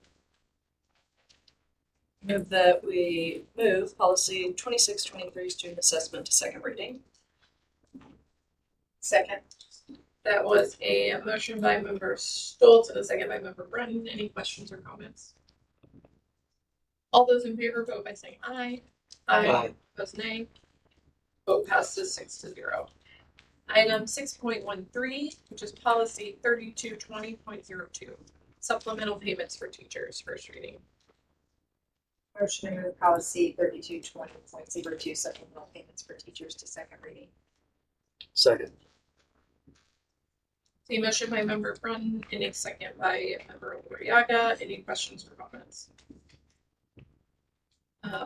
Move that we move policy 2623, student assessment, to second reading. Second. That was a motion by member Stoltz and a second by member Brennan. Any questions or comments? All those in favor, vote by saying aye. Aye. Opposed, nay. Vote passes 6-0. Item 6.13, which is policy 3220.02, supplemental payments for teachers, first reading. Motion to move policy 3220.02, supplemental payments for teachers, to second reading. Second. A motion by member Brunton and a second by member Loriaga. Any questions or comments?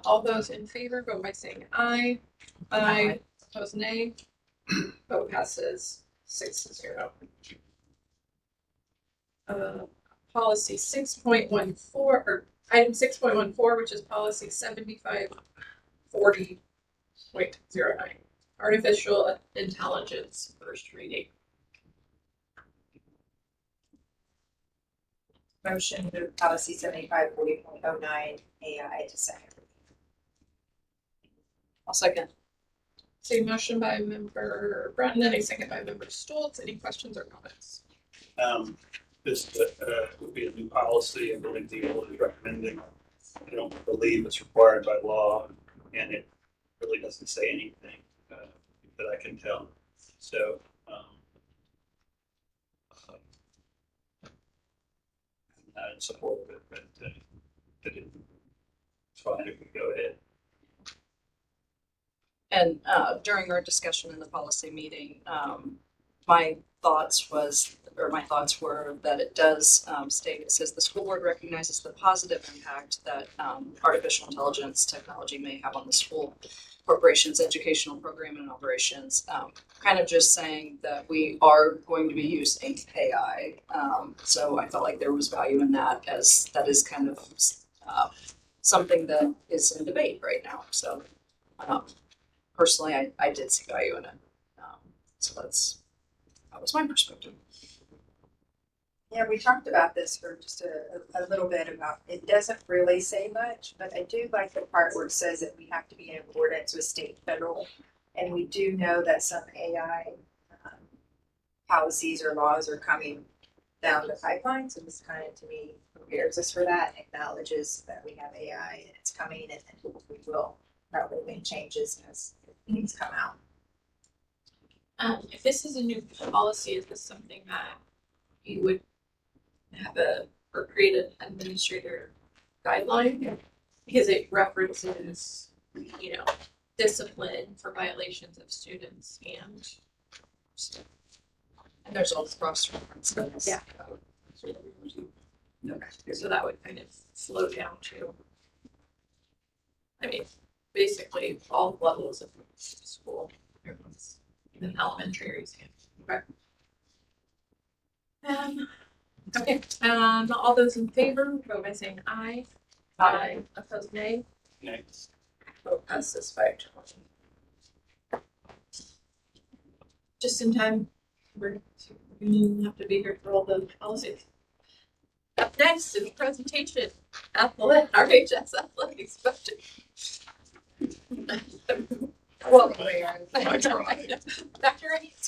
All those in favor, vote by saying aye. Aye. Opposed, nay. Vote passes 6-0. Policy 6.14, or item 6.14, which is policy 7540.09, artificial intelligence, first reading. Motion to move policy 7540.09, AI, to second reading. I'll second. So motion by member Brennan and a second by member Stoltz. Any questions or comments? This would be a new policy. I believe the board is recommending. I don't believe it's required by law, and it really doesn't say anything that I can tell. So I'm not in support of it, but it's fine if we go ahead. And during our discussion in the policy meeting, my thoughts were that it does state, it says the school board recognizes the positive impact that artificial intelligence technology may have on the school corporation's educational program and operations. Kind of just saying that we are going to be using AI. So I felt like there was value in that, as that is kind of something that is in debate right now. So personally, I did see value in it. So that was my perspective. Yeah, we talked about this for just a little bit about, it doesn't really say much, but I do like the part where it says that we have to be in accordance with state and federal. And we do know that some AI policies or laws are coming down the pipeline. So this kind of, to me, prepares us for that, acknowledges that we have AI and it's coming, and then we will probably make changes as things come out. If this is a new policy, is this something that you would have or create an administrator guideline? Because it references, discipline for violations of students and there's all cross references. Yeah. So that would kind of slow down to, basically all levels of school, even elementary. Okay. Okay, all those in favor, vote by saying aye. Aye. Opposed, nay. Next. Vote passes 5-1. Just in time, we have to be here for all the policies. Up next is presentation, RHS athletics budget. Well, Dr. Wright.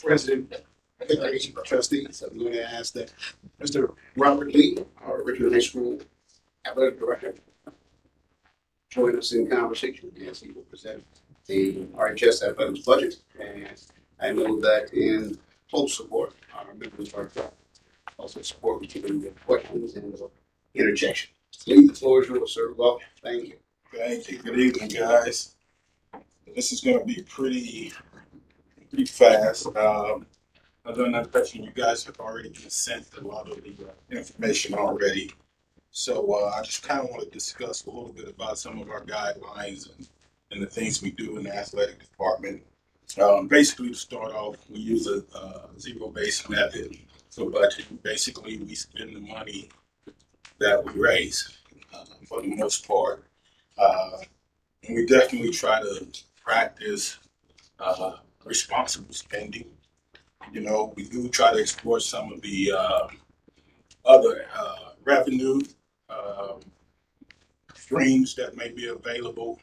President, trustees, I'm going to ask that Mr. Robert Lee, our Richmond High School athletic director, join us in conversation as he will present the RHS athletics budget. And I know that in full support, our members are also support with questions and interjection. Lee, the floor is yours, sir. Welcome. Thank you. Thank you. Good evening, guys. This is going to be pretty fast. Other than that question, you guys have already been sent a lot of the information already. So I just kind of want to discuss a little bit about some of our guidelines and the things we do in the athletic department. Basically, to start off, we use a zero-based method for budgeting. Basically, we spend the money that we raise for the most part. And we definitely try to practice responsible spending. We do try to explore some of the other revenue streams that may be available,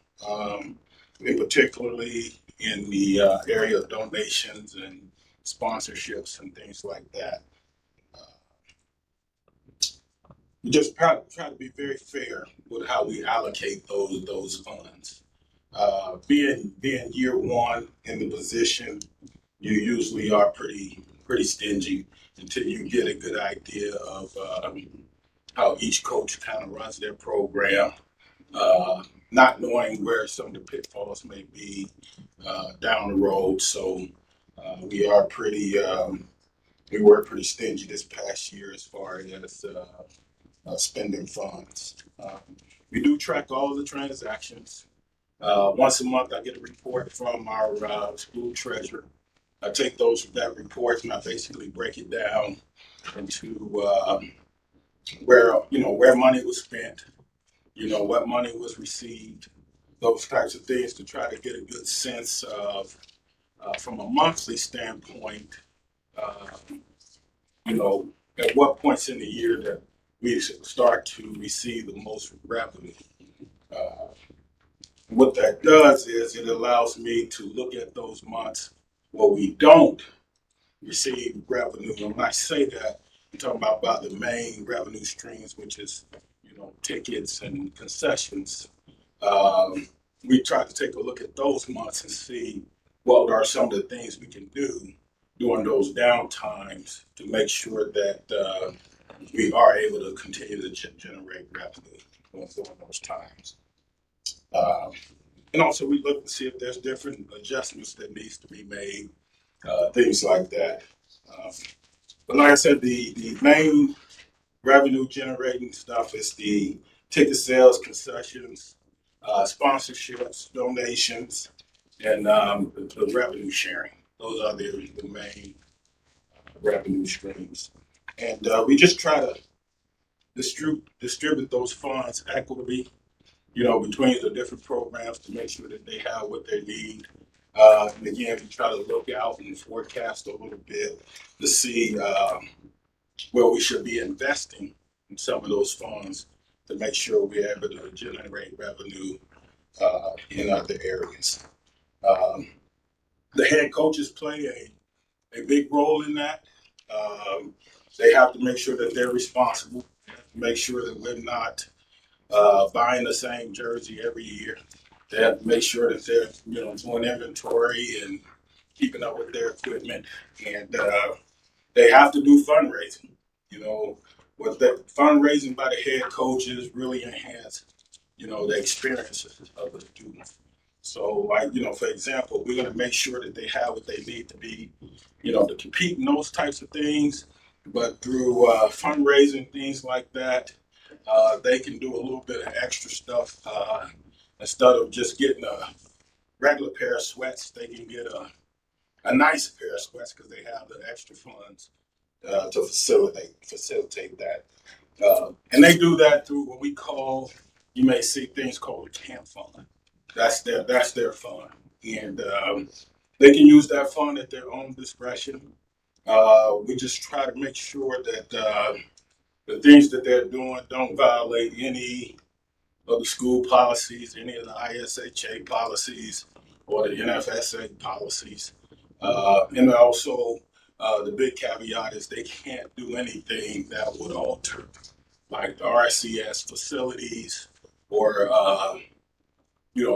in particularly in the area of donations and sponsorships and things like that. We just try to be very fair with how we allocate those funds. Being year one in the position, you usually are pretty stingy until you get a good idea of how each coach kind of runs their program, not knowing where some of the pitfalls may be down the road. So we are we were pretty stingy this past year as far as spending funds. We do track all of the transactions. Once a month, I get a report from our school treasurer. I take that report and I basically break it down into where money was spent, what money was received, those types of things to try to get a good sense of, from a monthly standpoint, at what points in the year that we start to receive the most revenue. What that does is it allows me to look at those months where we don't receive revenue. And when I say that, I'm talking about the main revenue streams, which is, tickets and concessions. We try to take a look at those months and see what are some of the things we can do during those down times to make sure that we are able to continue to generate revenue during those times. And also we look to see if there's different adjustments that needs to be made, things like that. But like I said, the main revenue generating stuff is the ticket sales, concessions, sponsorships, donations, and the revenue sharing. Those are the main revenue streams. And we just try to distribute those funds equitably, between the different programs to make sure that they have what they need. And again, we try to look out and forecast a little bit to see where we should be investing in some of those funds to make sure we're able to generate revenue in other areas. The head coaches play a big role in that. They have to make sure that they're responsible, make sure that we're not buying the same jersey every year. They have to make sure that they're, doing inventory and keeping up with their equipment. And they have to do fundraising. With the fundraising by the head coaches really enhance, the experiences of the students. So, like, for example, we're going to make sure that they have what they need to be, to compete in those types of things. But through fundraising, things like that, they can do a little bit of extra stuff. Instead of just getting a regular pair of sweats, they can get a nice pair of sweats because they have the extra funds to facilitate that. And they do that through what we call, you may see things called a camp fund. That's their fund, and they can use that fund at their own discretion. We just try to make sure that the things that they're doing don't violate any of the school policies, any of the ISHA policies, or the NFSA policies. And also, the big caveat is they can't do anything that would alter, like the RCS facilities or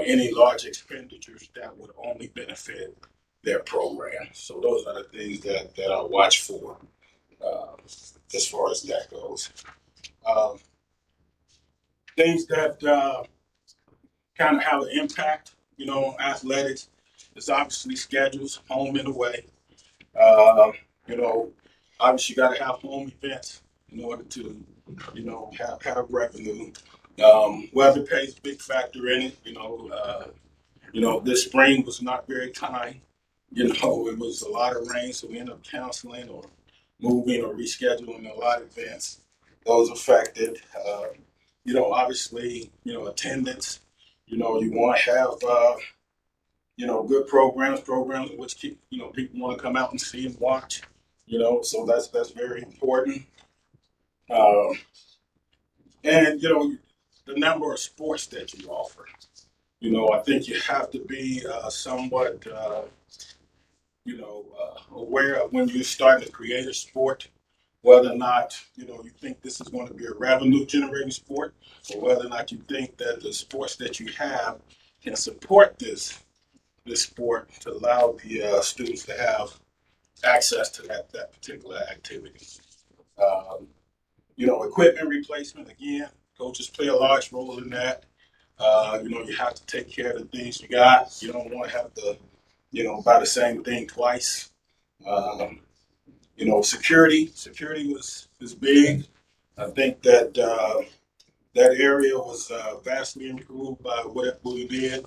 any large expenditures that would only benefit their program. So those are the things that I watch for as far as that goes. Things that kind of have an impact, on athletics is obviously schedules, home and away. You know, obviously you got to have home events in order to, have revenue. Weather plays a big factor in it. This spring was not very kind. It was a lot of rain, so we ended up canceling or moving or rescheduling a lot of events. Those affected. Obviously, attendance. You want to have, good programs in which people want to come out and see and watch. So that's very important. Um, and the number of sports that you offer. I think you have to be somewhat, aware of when you're starting to create a sport, whether or not you think this is going to be a revenue generating sport, or whether or not you think that the sports that you have can support this sport to allow the students to have access to that particular activity. Um, Equipment replacement, again, coaches play a large role in that. You have to take care of the things you got. You don't want to have to, buy the same thing twice. Security is big. I think that that area was vastly improved by what we did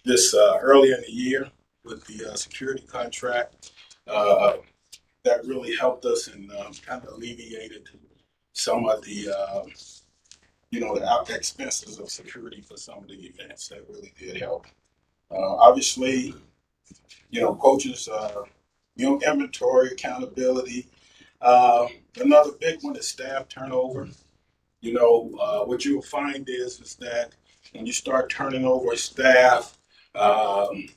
this earlier in the year with the security contract. That really helped us and kind of alleviated some of the the out expenses of security for some of the events. That really did help. Obviously, coaches, inventory, accountability. Another big one is staff turnover. What you'll find is that when you start turning over staff, the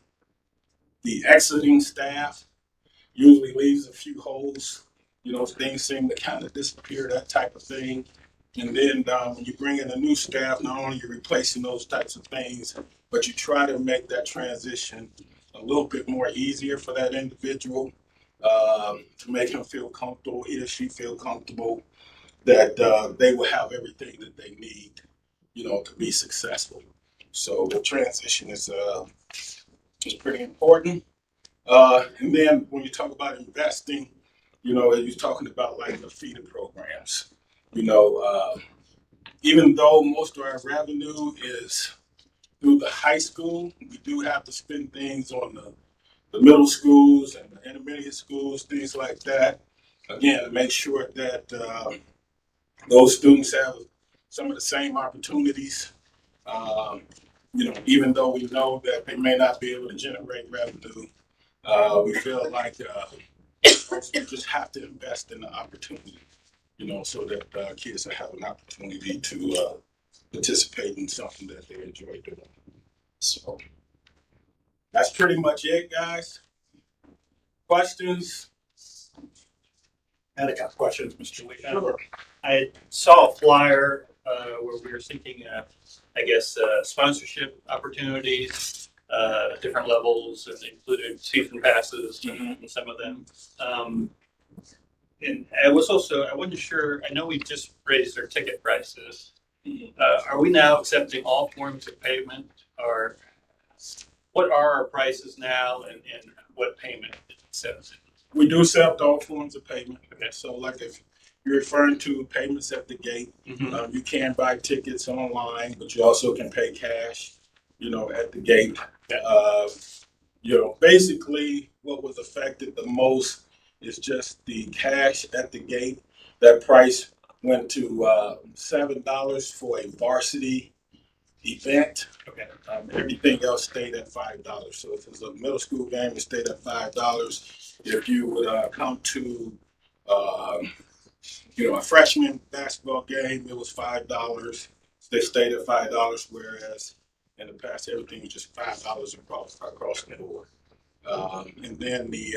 exiting staff usually leaves a few holes. Things seem to kind of disappear, that type of thing. And then when you bring in a new staff, not only you're replacing those types of things, but you try to make that transition a little bit more easier for that individual to make him feel comfortable, he or she feel comfortable that they will have everything that they need, to be successful. So the transition is pretty important. And then when you talk about investing, you're talking about like the feeder programs. Even though most of our revenue is through the high school, we do have to spend things on the middle schools and the intermediate schools, things like that. Again, to make sure that those students have some of the same opportunities. Even though we know that they may not be able to generate revenue, we feel like also just have to invest in the opportunity, so that kids will have an opportunity to participate in something that they enjoy doing. So that's pretty much it, guys. Questions? And I got questions, Mr. Lee. Sure. I saw a flyer where we were seeking, sponsorship opportunities, different levels, and they included season passes and some of them. And I wasn't sure, I know we just raised our ticket prices. Are we now accepting all forms of payment, or what are our prices now, and what payment is accepted? We do accept all forms of payment. Okay. So like if you're referring to payments at the gate, you can buy tickets online, but you also can pay cash, at the gate. Basically what was affected the most is just the cash at the gate. That price went to $7 for a varsity event. Okay. Everything else stayed at $5. So if it was a middle school game, it stayed at $5. If you would come to, a freshman basketball game, it was $5. They stayed at $5, whereas in the past everything was just $5 across the board. And then the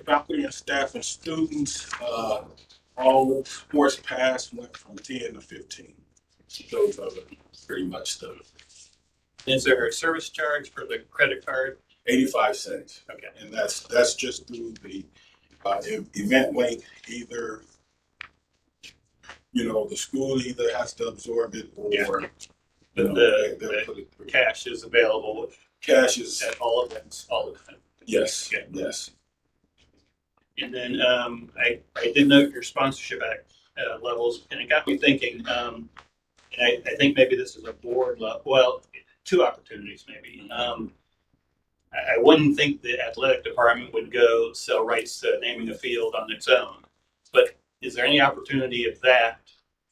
faculty and staff and students, all sports pass went from 10 to 15. Those are pretty much the. Is there a service charge for the credit card? 85 cents. Okay. And that's just through the event link. Either, the school either has to absorb it or The cash is available. Cash is at all events, all the time. Yes. Okay. Yes. And then I did note your sponsorship levels, and it got me thinking. And I think maybe this is a board level. Well, two opportunities maybe. I wouldn't think the athletic department would go sell rights to naming a field on its own. But is there any opportunity of that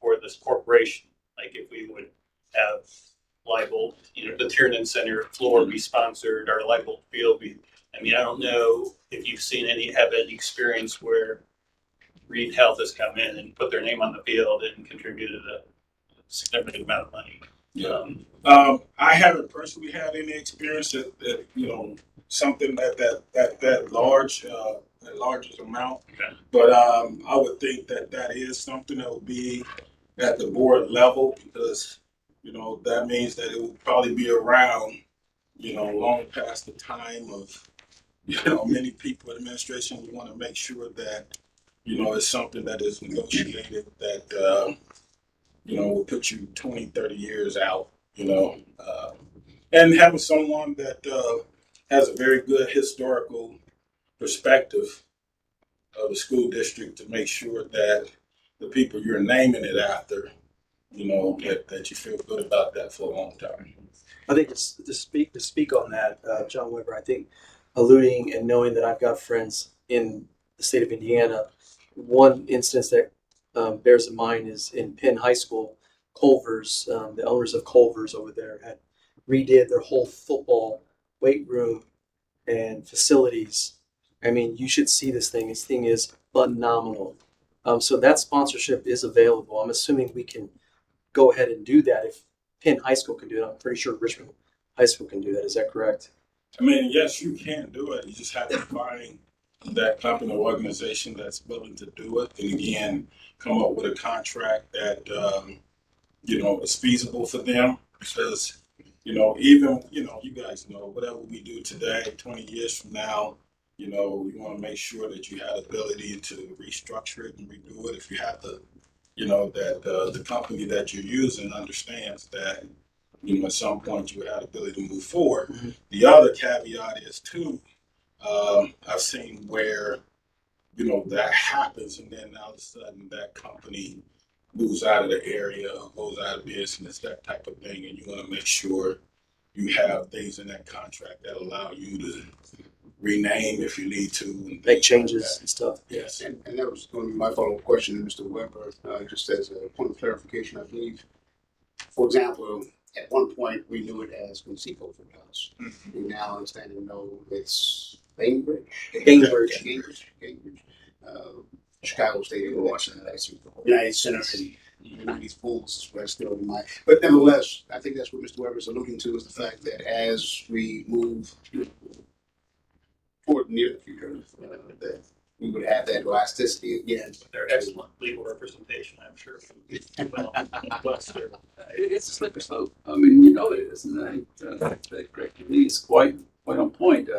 for this corporation? Like if we would have Leibold, the Tiernan Center floor be sponsored, or Leibold field be. I don't know if you've have any experience where Reed Health has come in and put their name on the field and contributed a significant amount of money. Yeah. I haven't personally had any experience that something that large, largest amount. Okay. But I would think that is something that would be at the board level, because that means that it will probably be around long past the time of many people in administration. You want to make sure that it's something that is negotiated that will put you 20, 30 years out, and having someone that has a very good historical perspective of the school district to make sure that the people you're naming it after, that you feel good about that for a long time. I think to speak on that, John Weber, I think alluding and knowing that I've got friends in the state of Indiana, one instance that bears in mind is in Penn High School. Culver's, the owners of Culver's over there had redid their whole football weight room and facilities. You should see this thing. This thing is phenomenal. So that sponsorship is available. I'm assuming we can go ahead and do that if Penn High School can do it. I'm pretty sure Richmond High School can do that. Is that correct? Yes, you can do it. You just have to find that company or organization that's willing to do it, and again, come up with a contract that is feasible for them. Because even you guys know, whatever we do today, 20 years from now, you want to make sure that you have the ability to restructure it and redo it. If you have the that the company that you're using understands that at some point you have the ability to move forward. Mm-hmm. The other caveat is too, I've seen where that happens, and then all of a sudden that company moves out of the area, goes out of business, that type of thing, and you want to make sure you have things in that contract that allow you to rename if you need to, and make changes and stuff. Yes. And that was going to be my follow-up question to Mr. Weber, just as a point of clarification, I believe. For example, at one point we knew it as Conseco for us. We now understand and know it's Cambridge, Chicago Stadium, Washington, United Center, and these pools were still in mind. But nevertheless, I think that's what Mr. Weber is alluding to, is the fact that as we move toward near the future, that we would have that elasticity again. They're excellent legal representation, I'm sure. It's a slippery slope. I mean, you know it is, and that Greg Lee is quite on point.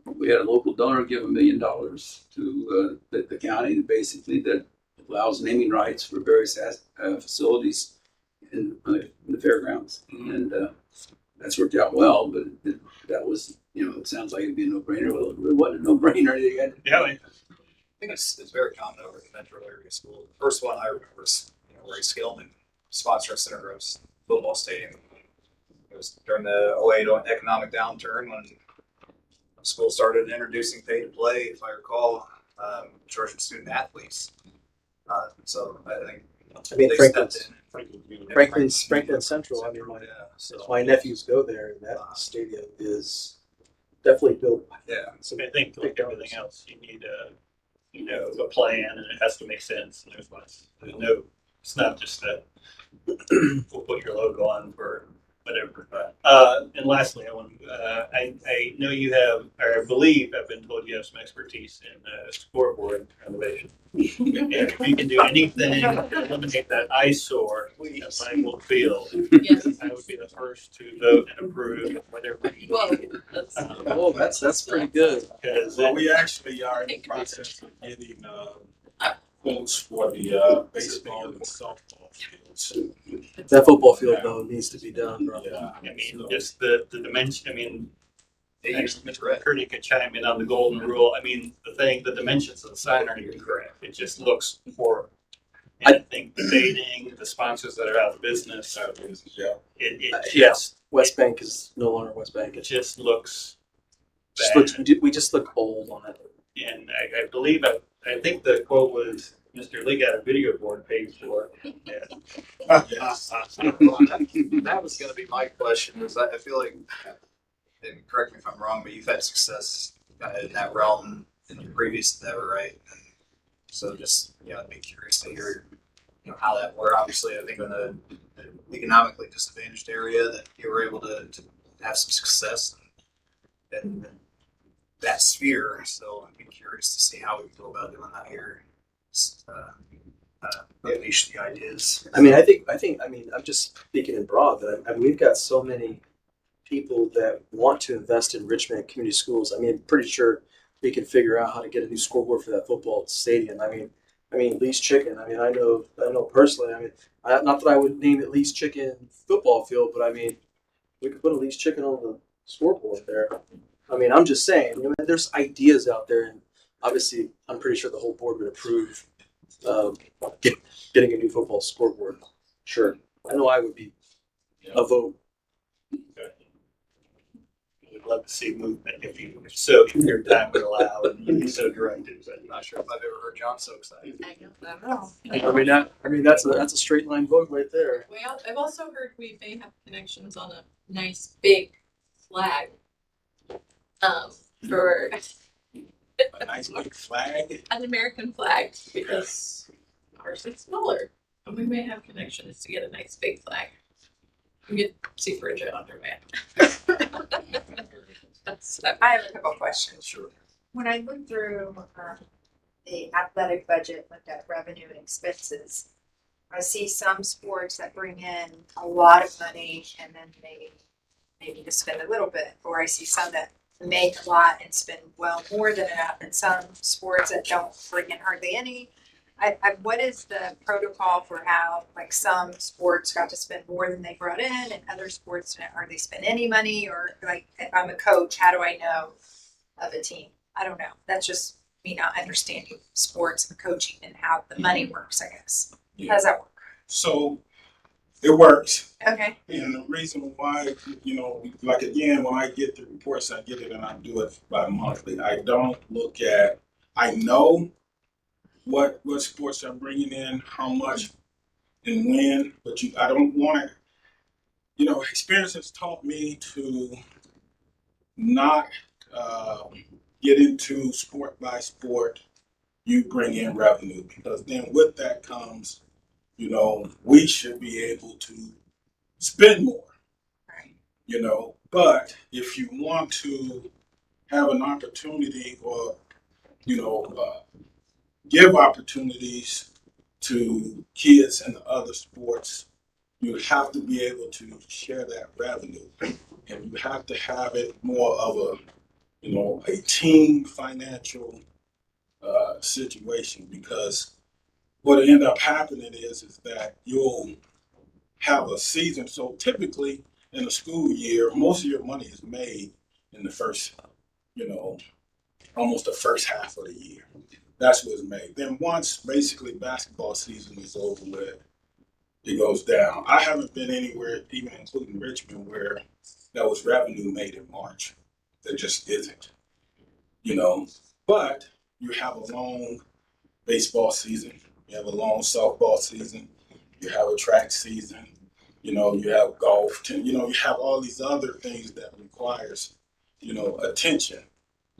We had a local donor give $1 million to the county, basically, that allows naming rights for various facilities in the fairgrounds, and that's worked out well. But that was, it sounds like it'd be a no-brainer. Well, it wasn't a no-brainer. Yeah, I think it's very common over the metro area school. The first one I remember is Ray Skillman sponsoring Center Grove's football stadium. It was during the 2008 economic downturn when school started introducing pay to play, if I recall, Georgia student athletes. So I think they stepped in. Franklin Central. I mean, my nephews go there, and that stadium is definitely built. Yeah, so I think like everything else, you need a plan, and it has to make sense. And it's not just that we'll put your logo on for whatever. And lastly, I know you have, or I believe I've been told you have some expertise in scoreboard renovation. And if you can do anything to eliminate that eyesore at Langwood Field, I would be the first to vote and approve whatever you do. That's pretty good. Well, we actually are in the process of getting quotes for the baseball and softball fields. That football field though needs to be done, bro. Yeah. I mean, just the dimension. I mean, Mr. Curdy could chime in on the golden rule. I mean, the dimensions of the sign aren't even correct. It just looks horrible. And I think the fading, the sponsors that are out of business, it just West Bank is no longer West Bank. It just looks we just look old on it. And I believe I think the quote was Mr. Lee got a video board paid for. That was going to be my question. Is I feel like, and correct me if I'm wrong, but you've had success in that realm in your previous endeavor, right? And so just I'd be curious to hear how that worked. Obviously, I think in an economically disadvantaged area that you were able to have some success in that sphere. So I'd be curious to see how we feel about doing that here. Unleash the ideas. I mean, I'm just speaking in broad, but I mean, we've got so many people that want to invest in Richmond community schools. I mean, I'm pretty sure we can figure out how to get a new scoreboard for that football stadium. I mean, Lee's Chicken. I mean, I know personally. I mean, not that I would name it Lee's Chicken football field, but I mean, we could put a Lee's Chicken on the scoreboard there. I mean, I'm just saying, there's ideas out there, and obviously, I'm pretty sure the whole board would approve getting a new football scoreboard. Sure, I know I would be a vote. We'd love to see movement if your time would allow and you'd be so directed. But I'm not sure if I've ever heard John so excited. I mean, that's a straight line vote right there. Well, I've also heard we may have connections on a nice big flag. For a nice big flag, an American flag, because ours is smaller, and we may have connections to get a nice big flag. We get see Bridget on her man. I have a couple questions. Sure. When I looked through the athletic budget, looked at revenue and expenses, I see some sports that bring in a lot of money and then maybe to spend a little bit, or I see some that make a lot and spend well more than enough, and some sports that don't bring in hardly any. What is the protocol for how, like, some sports got to spend more than they brought in, and other sports didn't hardly spend any money? Or, like, if I'm a coach, how do I know of a team? I don't know. That's just me not understanding sports and coaching and how the money works, I guess. How does that work? So it works. Okay. And the reason why, like, again, when I get the reports, I get it and I do it by monthly. I don't look at, I know what sports are bringing in, how much and when, but I don't want to, experience has taught me to not get into sport by sport, you bring in revenue, because then with that comes, we should be able to spend more, but if you want to have an opportunity or, give opportunities to kids in other sports, you have to be able to share that revenue, and you have to have it more of a team financial situation, because what end up happening is that you'll have a season. So typically in a school year, most of your money is made in the first, almost the first half of the year. That's what's made. Then once basically basketball season is over with, it goes down. I haven't been anywhere, even including Richmond, where that was revenue made in March. There just isn't, But you have a long baseball season, you have a long softball season, you have a track season, you have golf, you have all these other things that requires, attention.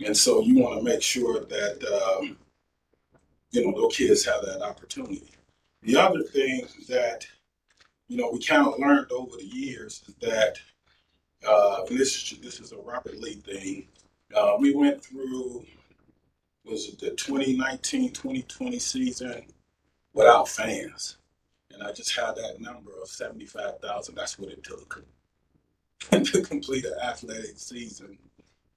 And so you want to make sure that, those kids have that opportunity. The other thing that, we kind of learned over the years is that, and this is a Robert Lee thing, we went through, was it the 2019-2020 season without fans. And I just had that number of 75,000. That's what it took to complete an athletic season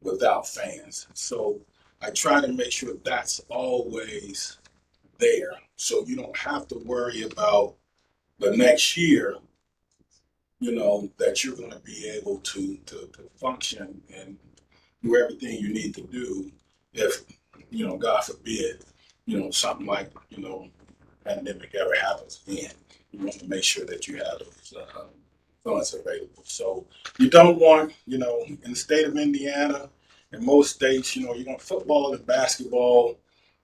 without fans. So I try to make sure that's always there. So you don't have to worry about the next year, that you're going to be able to function and do everything you need to do if, God forbid, something like, pandemic ever happens again. You want to make sure that you have those funds available. So you don't want, in the state of Indiana, in most states, football and basketball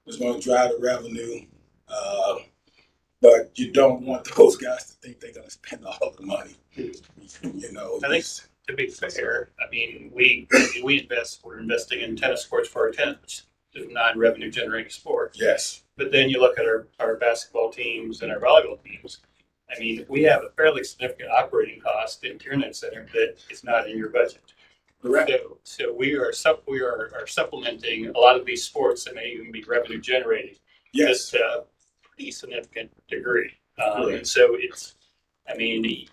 is going to drive the revenue. But you don't want those guys to think they're going to spend all the money. I think, to be fair, I mean, we're investing in tennis courts for our tenants, non-revenue generating sports. Yes. But then you look at our basketball teams and our volleyball teams. I mean, we have a fairly significant operating cost in Tiernan Center that is not in your budget. Correct. So we are supplementing a lot of these sports that may even be revenue generating. Yes. To a pretty significant degree. And so it's, I mean,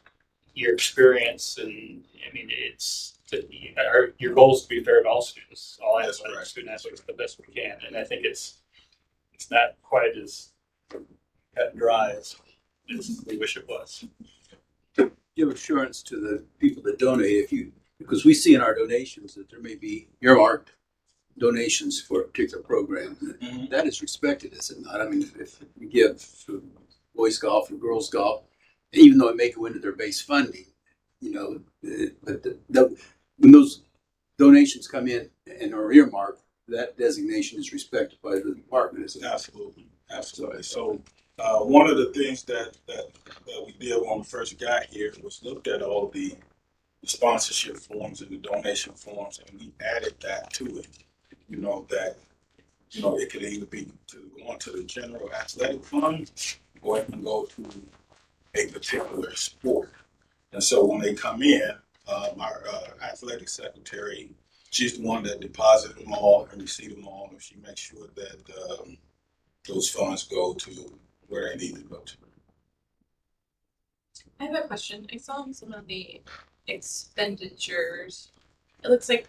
your experience, and I mean, your goal is to be fair to all students, all athletes, student athletes, the best we can. And I think it's not quite as cut and dry as we wish it was. Give assurance to the people that donate, because we see in our donations that there may be earmarked donations for a particular program. Mm-hmm. That is respected, is it not? I mean, if we give to boys golf and girls golf, even though it may go into their base funding, but when those donations come in and are earmarked, that designation is respected by the department, isn't it? Absolutely. So one of the things that we did when we first got here was looked at all the sponsorship forms and the donation forms, and we added that to it. That it could either be going to the general athletic fund, or it can go to a particular sport. And so when they come in, our athletic secretary, she's the one that deposits them all and receives them all, and she makes sure that those funds go to where they need to go to. I have a question. I saw in some of the expenditures, it looks like,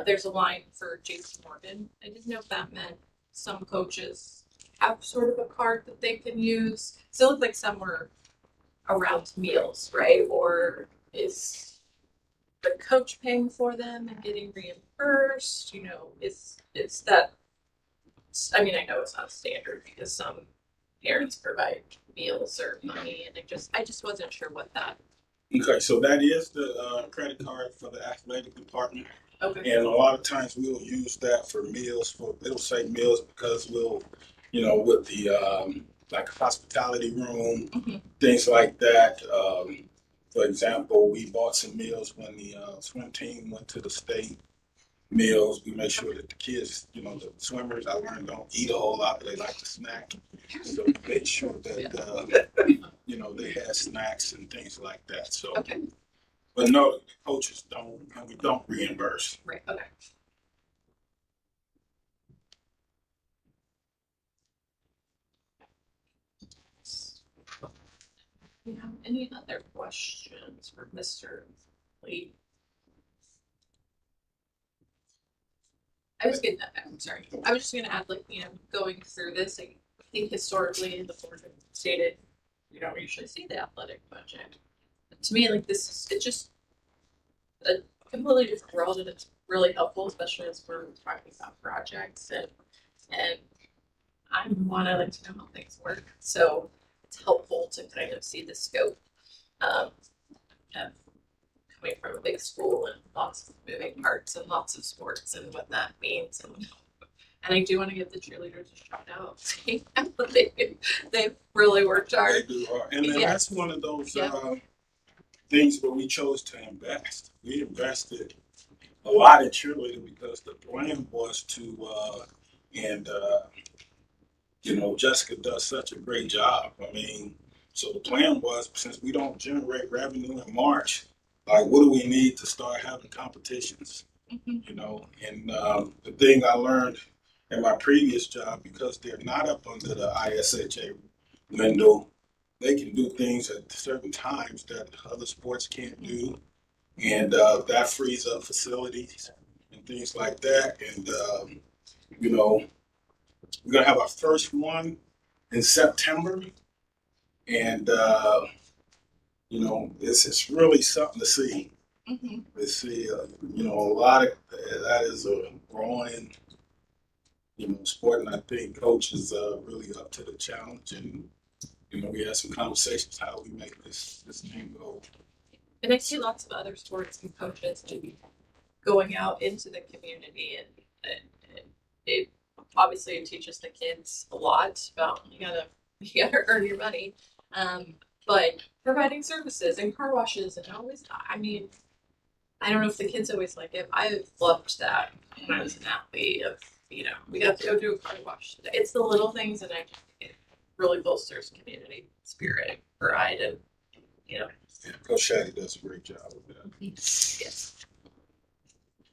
there's a line for JP Morgan. I didn't know if that meant some coaches have sort of a card that they can use. So it looked like some were around meals, right? Or is the coach paying for them and getting reimbursed? Is that, I mean, I know it's not standard because some parents provide meals or money, and I just wasn't sure what that. Okay, so that is the credit card for the athletic department. Okay. And a lot of times we'll use that for meals. It'll say meals because we'll, with the like hospitality room, Mm-hmm. things like that. For example, we bought some meals when the swim team went to the state. meals. We make sure that the kids, you know, the swimmers, I learned, don't eat a whole lot, but they like to snack. So we make sure that, you know, they have snacks and things like that. So, but no, the coaches don't, and we don't reimburse. Right, okay. Do you have any other questions for Mr. Lee? I'm sorry. I was just gonna add, like, you know, going through this, I think historically the board had stated, you don't usually see the athletic budget. But to me, like, it's just a completely different world, and it's really helpful, especially as we're talking about projects and I like to know how things work. So it's helpful to kind of see the scope of coming from a big school and lots of moving parts and lots of sports and what that means. And I do want to give the cheerleaders a shout out. They've really worked hard. They do hard. And then that's one of those things where we chose to invest. We invested a lot in cheerleading because the plan was to, you know, Jessica does such a great job. I mean, so the plan was, since we don't generate revenue in March, like, what do we need to start having competitions? You know, and the thing I learned in my previous job, because they're not up under the ISHA window, they can do things at certain times that other sports can't do. And that frees up facilities and things like that. And, you know, we're going to have our first one in September. And, you know, it's really something to see. To see, you know, a lot of that is a growing, you know, sport. And I think coaches are really up to the challenge. And, you know, we had some conversations how we make this thing go. And I see lots of other sports and coaches going out into the community, and it obviously it teaches the kids a lot about you gotta earn your money, but providing services and car washes and always, I mean, I don't know if the kids always like it. I loved that when I was an athlete. Of we got to go do a car wash. It's the little things, and I think it really bolsters community spirit and pride, and Yeah, Coach Shaddy does a great job with that. Yes.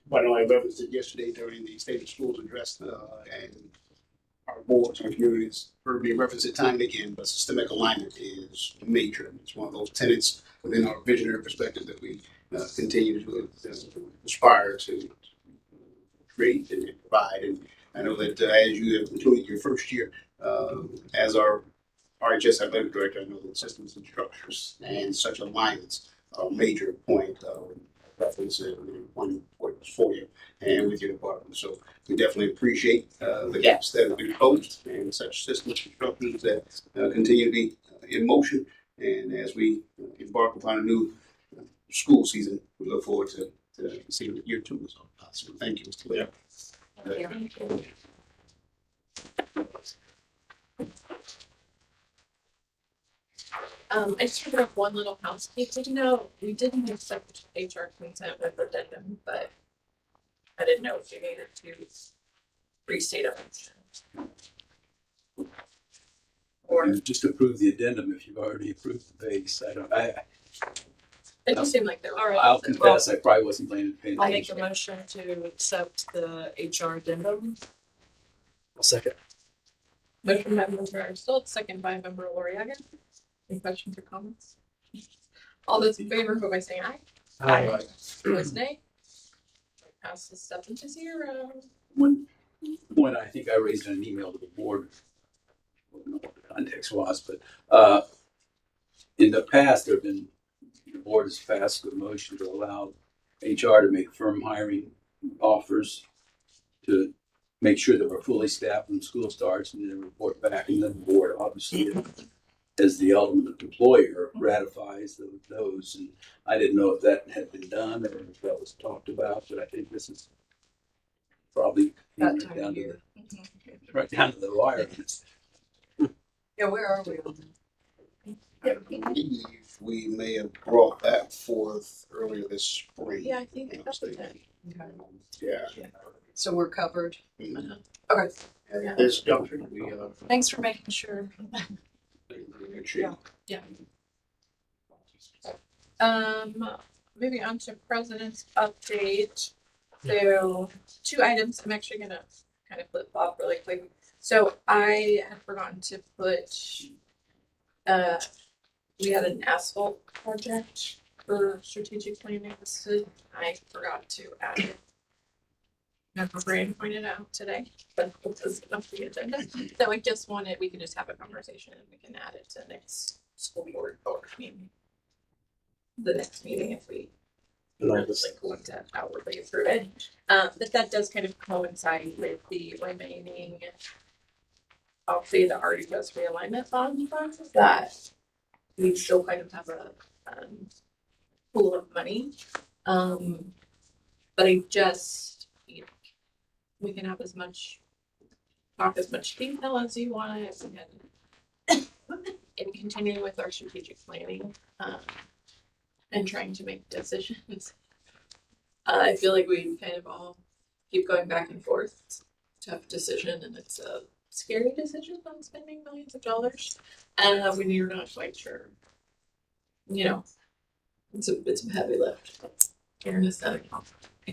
But I know I referenced it yesterday during the State of Schools address, and our boards and communities heard me reference it time and again, but systemic alignment is major. It's one of those tenets within our visionary perspective that we continue to aspire to create and provide. And I know that as you have concluded your first year as our RHS athletic director, I know that systems and structures and such alignments are a major point of reference and one importance for you and with your department. So we definitely appreciate the gaps that have been closed and such systems and structures that continue to be in motion. And as we embark upon a new school season, we look forward to seeing year 2 is all possible. Thank you, Mr. Leah. Thank you. I just figured out one little housekeeping note. We didn't accept HR consent with addendum, but I didn't know if you needed to restate a motion. Or just approve the addendum if you've already approved the base. It just seemed like they were. All right. I'll confess, I probably wasn't paying attention. I'll make a motion to accept the HR addendum. I'll second. Motion by Member Stoltz, second by Member Loriaga. Any questions or comments? All those in favor, vote by saying aye. Aye. Opposed, nay. Passes 7-0. One point I think I raised in an email to the board, I don't know what the context was, but in the past, there have been, the board has passed a motion to allow HR to make firm hiring offers to make sure that we're fully staffed when school starts and then report back. And then the board, obviously, as the ultimate employer, ratifies those. And I didn't know if that had been done or if that was talked about, but I think this is probably right down to the wire. Yeah, where are we on I believe we may have brought that forth earlier this spring. Yeah, I think that's the 10. Yeah. So we're covered. Mhm. Okay. At this juncture, we are. Thanks for making sure. Yeah. Moving on to president's update. So 2 items. I'm actually gonna kind of flip flop really quick. So I had forgotten to put, we had an asphalt project for strategic planning. I forgot to add it. My brain pointed out today, but it doesn't off the agenda. So I just wanted, we can just have a conversation and we can add it to next school board meeting. The next meeting if we really want to outwardly approve it. But that does kind of coincide with the remaining, I'll say the already does realignment bond funds that we still kind of have a pool of money. But I just, you know, we can have as much detail as you want. And continue with our strategic planning and trying to make decisions. I feel like we kind of all keep going back and forth. It's a tough decision, and it's a scary decision on spending millions of dollars when you're not quite sure. You know, it's a heavy lift. Karen is that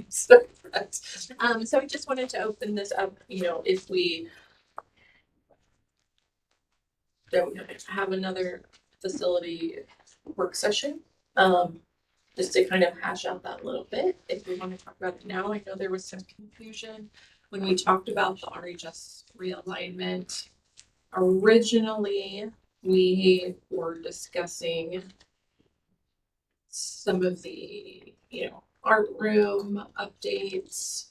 so I just wanted to open this up. You know, if we don't have another facility work session, just to kind of hash out that little bit. If we want to talk about it now, I know there was some confusion when we talked about the RHS realignment. Originally, we were discussing some of the, you know, art room updates.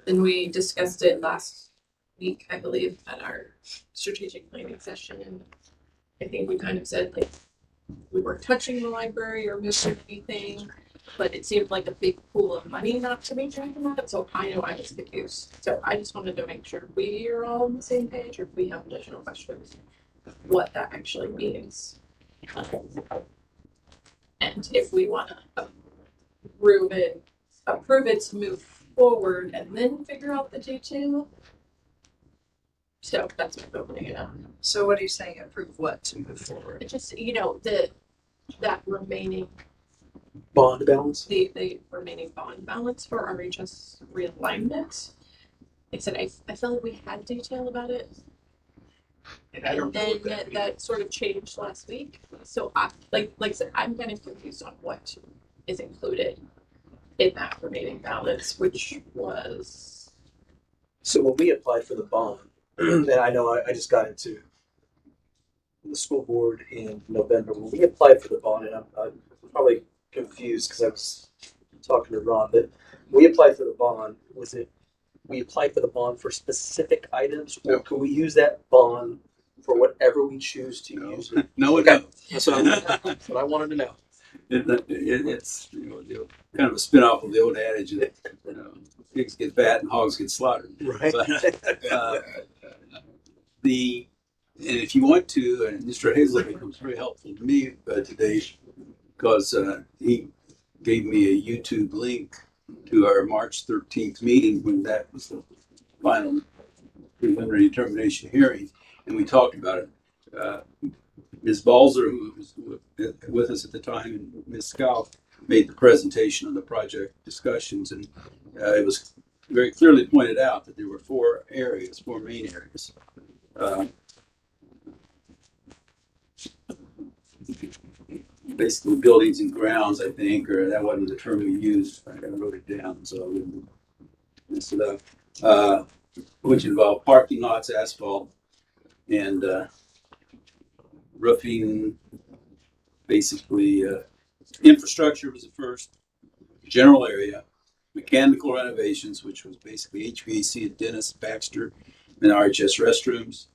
Then we discussed it last week, I believe, at our strategic planning session. I think we kind of said like we weren't touching the library or missing anything, but it seemed like a big pool of money not to be drinking that. So I know I was confused. So I just wanted to make sure we are all on the same page, or if we have additional questions, what that actually means. And if we want to approve it to move forward and then figure out the detail. So that's what I'm opening it up. So what are you saying? Approve what to move forward? It just, you know, that remaining bond balance. The remaining bond balance for RHS realignment. Like I said, I feel like we had detail about it. And then that sort of changed last week. So like I said, I'm kind of confused on what is included in that remaining balance, which was. So when we applied for the bond, and I know I just got into the school board in November. When we applied for the bond, and I'm probably confused because I was talking to Ron, but we applied for the bond. Was it we applied for the bond for specific items, or could we use that bond for whatever we choose to use it? No, okay. That's what I wanted to know. It's kind of a spin-off of the old adage that pigs get fat and hogs get slaughtered. Right. But, and if you want to, and Mr. Hazlett was very helpful to me today because he gave me a YouTube link to our March 13th meeting when that was the final preliminary determination hearing, and we talked about it. Ms. Balzer, who was with us at the time, and Ms. Scout made the presentation on the project discussions, and it was very clearly pointed out that there were four main areas. Basically buildings and grounds, I think, or that wasn't the term we used. I wrote it down so I wouldn't mess it up. Which involved parking lots, asphalt, and roofing. Basically, infrastructure was the first, general area, mechanical renovations, which was basically HVAC at Dennis, Baxter, and RHS restrooms.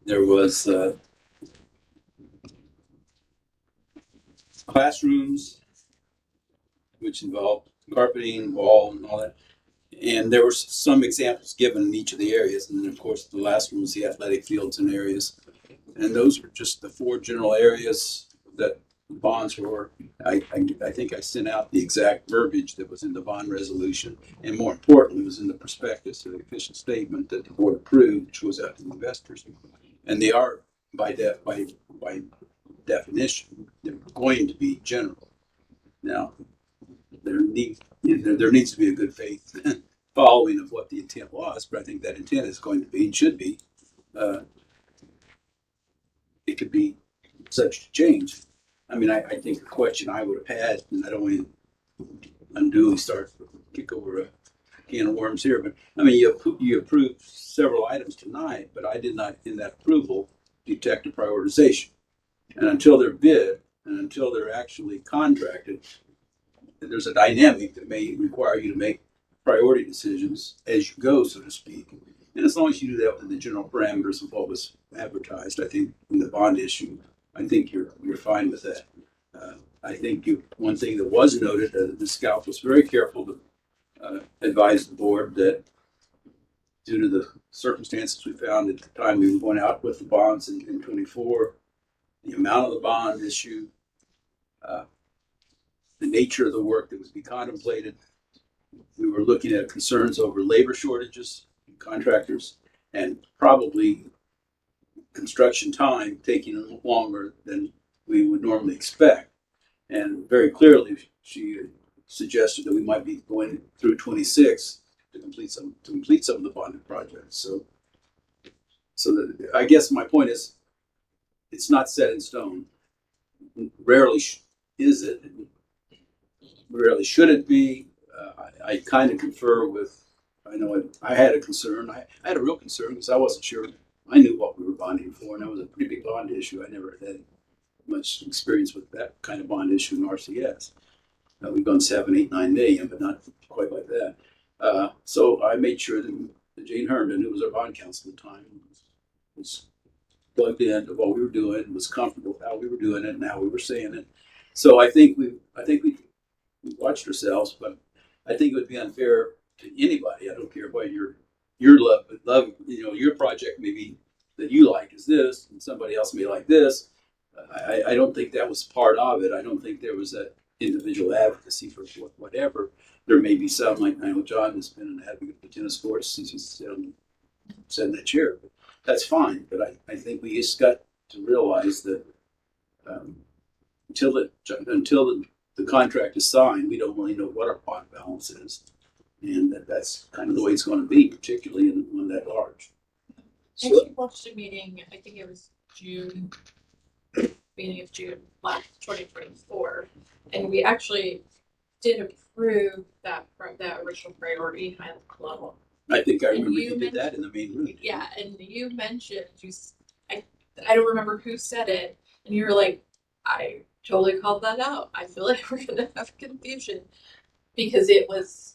There was classrooms, which involved carpeting, wall, and all that. And there were some examples given in each of the areas. And then, of course, the last one was the athletic fields and areas. And those were just the four general areas that bonds were. I think I sent out the exact verbiage that was in the bond resolution, and more importantly, was in the prospectus of the official statement that the board approved, which was out to the investors. And they are, by definition, they're going to be general. Now, there needs to be a good faith following of what the intent was, but I think that intent is going to be and should be. It could be subject to change. I mean, I think the question I would have had, and I don't want to unduly start kick over a can of worms here, but I mean, you approved several items tonight, but I did not, in that approval, detect a prioritization. And until they're bid and until they're actually contracted, there's a dynamic that may require you to make priority decisions as you go, so to speak. And as long as you do that within the general parameters of what was advertised, I think in the bond issue, I think you're fine with that. I think one thing that was noted, the scout was very careful to advise the board that due to the circumstances we found at the time we went out with the bonds in 24, the amount of the bond issue, the nature of the work that was being contemplated, we were looking at concerns over labor shortages, contractors, and probably construction time taking longer than we would normally expect. And very clearly, she suggested that we might be going through 26 to complete some of the bonded projects. So that, I guess my point is, it's not set in stone. Rarely is it. Rarely should it be. I kind of confer with. I know I had a concern. I had a real concern because I wasn't sure. I knew what we were bonding for, and that was a pretty big bond issue. I never had much experience with that kind of bond issue in RCS. We've gone 7, 8, 9 million, but not quite like that. So I made sure that Jane Herndon, who was our bond counsel at the time, was plugged into what we were doing, was comfortable with how we were doing it and how we were saying it. So I think we watched ourselves, but I think it would be unfair to anybody. I don't care what your love, your project maybe that you like is this, and somebody else may like this. I don't think that was part of it. I don't think there was that individual advocacy for whatever. There may be some, like I know John has been an advocate for tennis courts since he's sat in that chair. But that's fine. But I think we just got to realize that until the contract is signed, we don't really know what our bond balance is. And that's kind of the way it's going to be, particularly in one that large. I actually watched a meeting, I think it was beginning of June last 2024, and we actually did approve that original priority high level. I think I remember you did that in the main room. Yeah, and you mentioned I don't remember who said it, and you were like, I totally called that out. I feel like we're gonna have confusion because it was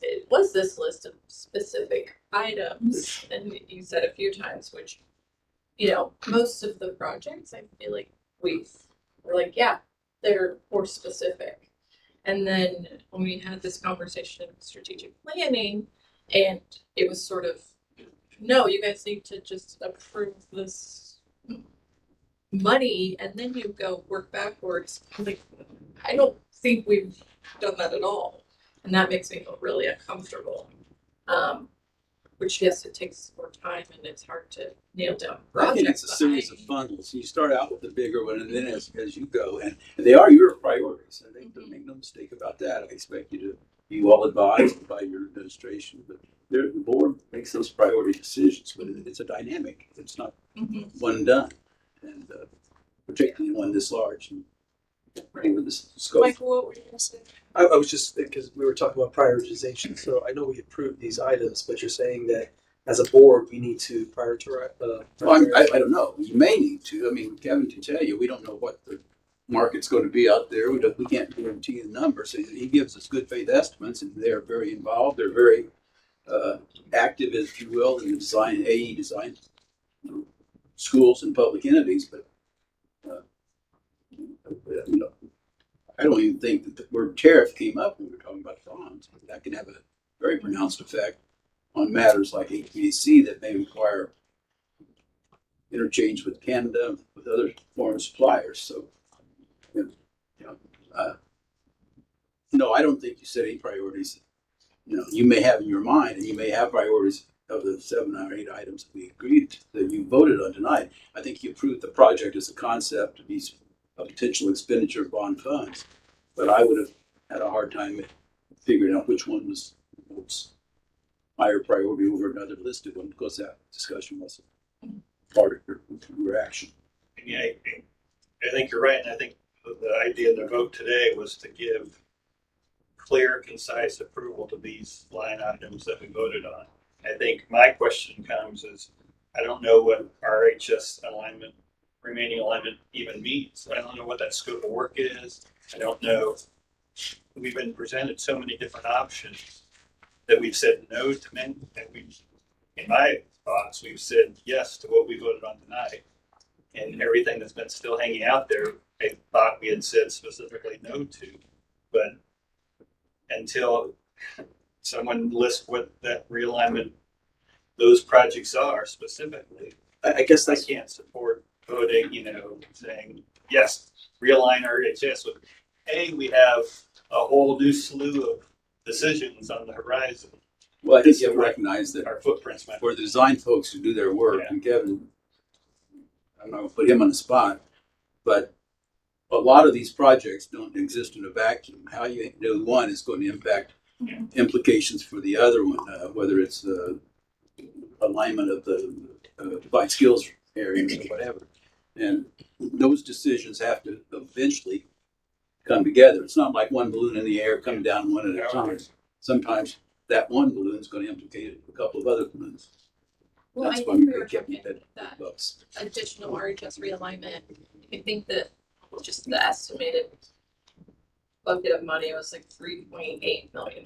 this list of specific items, and you said a few times, which most of the projects I feel like we're like, yeah, they're more specific. And then when we had this conversation of strategic planning, and it was sort of, no, you guys need to just approve this money, and then you go work backwards. Like, I don't think we've done that at all, and that makes me feel really uncomfortable. Which, yes, it takes more time, and it's hard to nail down I think it's projects. a series of funnels. You start out with the bigger one, and then as you go, and they are your priorities. I think don't make no mistake about that. I expect you to be well advised by your administration, but the board makes those priority decisions. But it's a dynamic. It's not one and done, and particularly one this large and with this scope. Michael, what were you going to say? I was just, because we were talking about prioritization, so I know we approved these items, but you're saying that as a board, we need to prioritize. Well, I don't know. You may need to. I mean, Kevin can tell you, we don't know what the market's going to be out there. We can't guarantee the numbers. So he gives us good faith estimates, and they're very involved. They're very active, if you will, in the design, AE design, schools and public entities. But I don't even think that the word tariff came up when we were talking about bonds. But that can have a very pronounced effect on matters like HVAC that may require interchange with Canada, with other foreign suppliers. So, No, I don't think you set any priorities. You may have in your mind, and you may have priorities of the 7 or 8 items that we agreed that you voted on tonight. I think you approved the project as a concept to be a potential expenditure of bond funds, but I would have had a hard time figuring out which one was higher priority over another listed one, because that discussion wasn't part of your action. Yeah, I think you're right, and I think the idea of the vote today was to give clear, concise approval to these line items that we voted on. I think my question comes is, I don't know what RHS alignment, remaining alignment even means. I don't know what that scope of work is. I don't know. We've been presented so many different options that we've said no to many, and in my thoughts, we've said yes to what we voted on tonight. And everything that's been still hanging out there, I thought we had said specifically no to. But until someone lists what that realignment, those projects are specifically, I guess I can't support voting, saying, yes, realign RHS with, hey, we have a whole new slew of decisions on the horizon. Well, I think you have to recognize that our footprints matter. for the design folks who do their work, and Kevin, I'm not going to put him on the spot, but a lot of these projects don't exist in a vacuum. How you do one is going to impact implications for the other one, whether it's alignment of the applied skills areas or whatever. And those decisions have to eventually come together. It's not like one balloon in the air coming down one at a time. Sometimes that one balloon is going to implicate a couple of other balloons. Well, That's I why think we we were kept talking it that books. additional RHS realignment. I think that just the estimated bucket of money was like $3.8 million.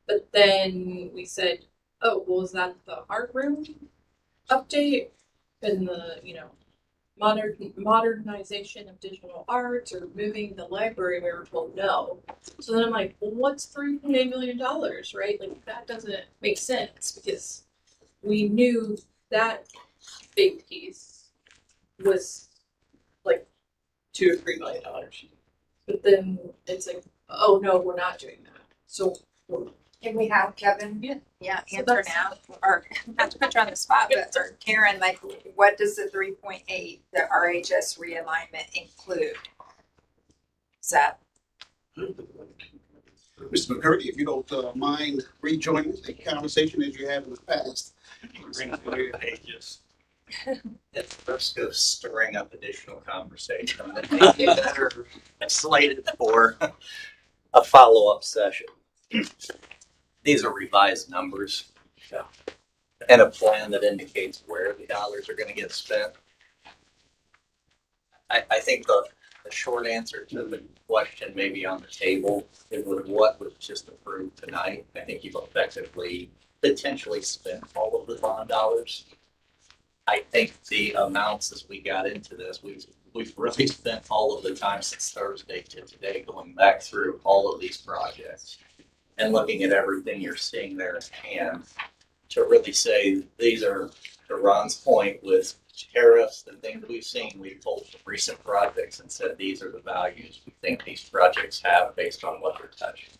But then we said, oh, well, is that the art room update and the, modernization of digital arts or moving the library? We were told no. So then I'm like, well, what's $3.8 million, right? Like, that doesn't make sense because we knew that big piece was like $2 or $3 million. But then it's like, oh no, we're not doing that. So Can we have Kevin? Yeah, So answer that's- now. Or not to put you on the spot, but or Karen, like, what does the 3.8, the RHS realignment include? Is that Mr. McCurdy, if you don't mind rejoining the conversation as you have in the past. Bring up the pages. At the risk of stirring up additional conversation, I'm gonna make it better slated for a follow-up session. These are revised numbers and a plan that indicates where the dollars are gonna get spent. I think the short answer to the question maybe on the table is with what was just approved tonight. I think you've effectively potentially spent all of the bond dollars. I think the amounts as we got into this, we've really spent all of the time since Thursday to today going back through all of these projects and looking at everything you're seeing there at hand to really say these are, to Ron's point, with tariffs and things we've seen, we've pulled some recent projects and said these are the values we think these projects have based on what they're touching.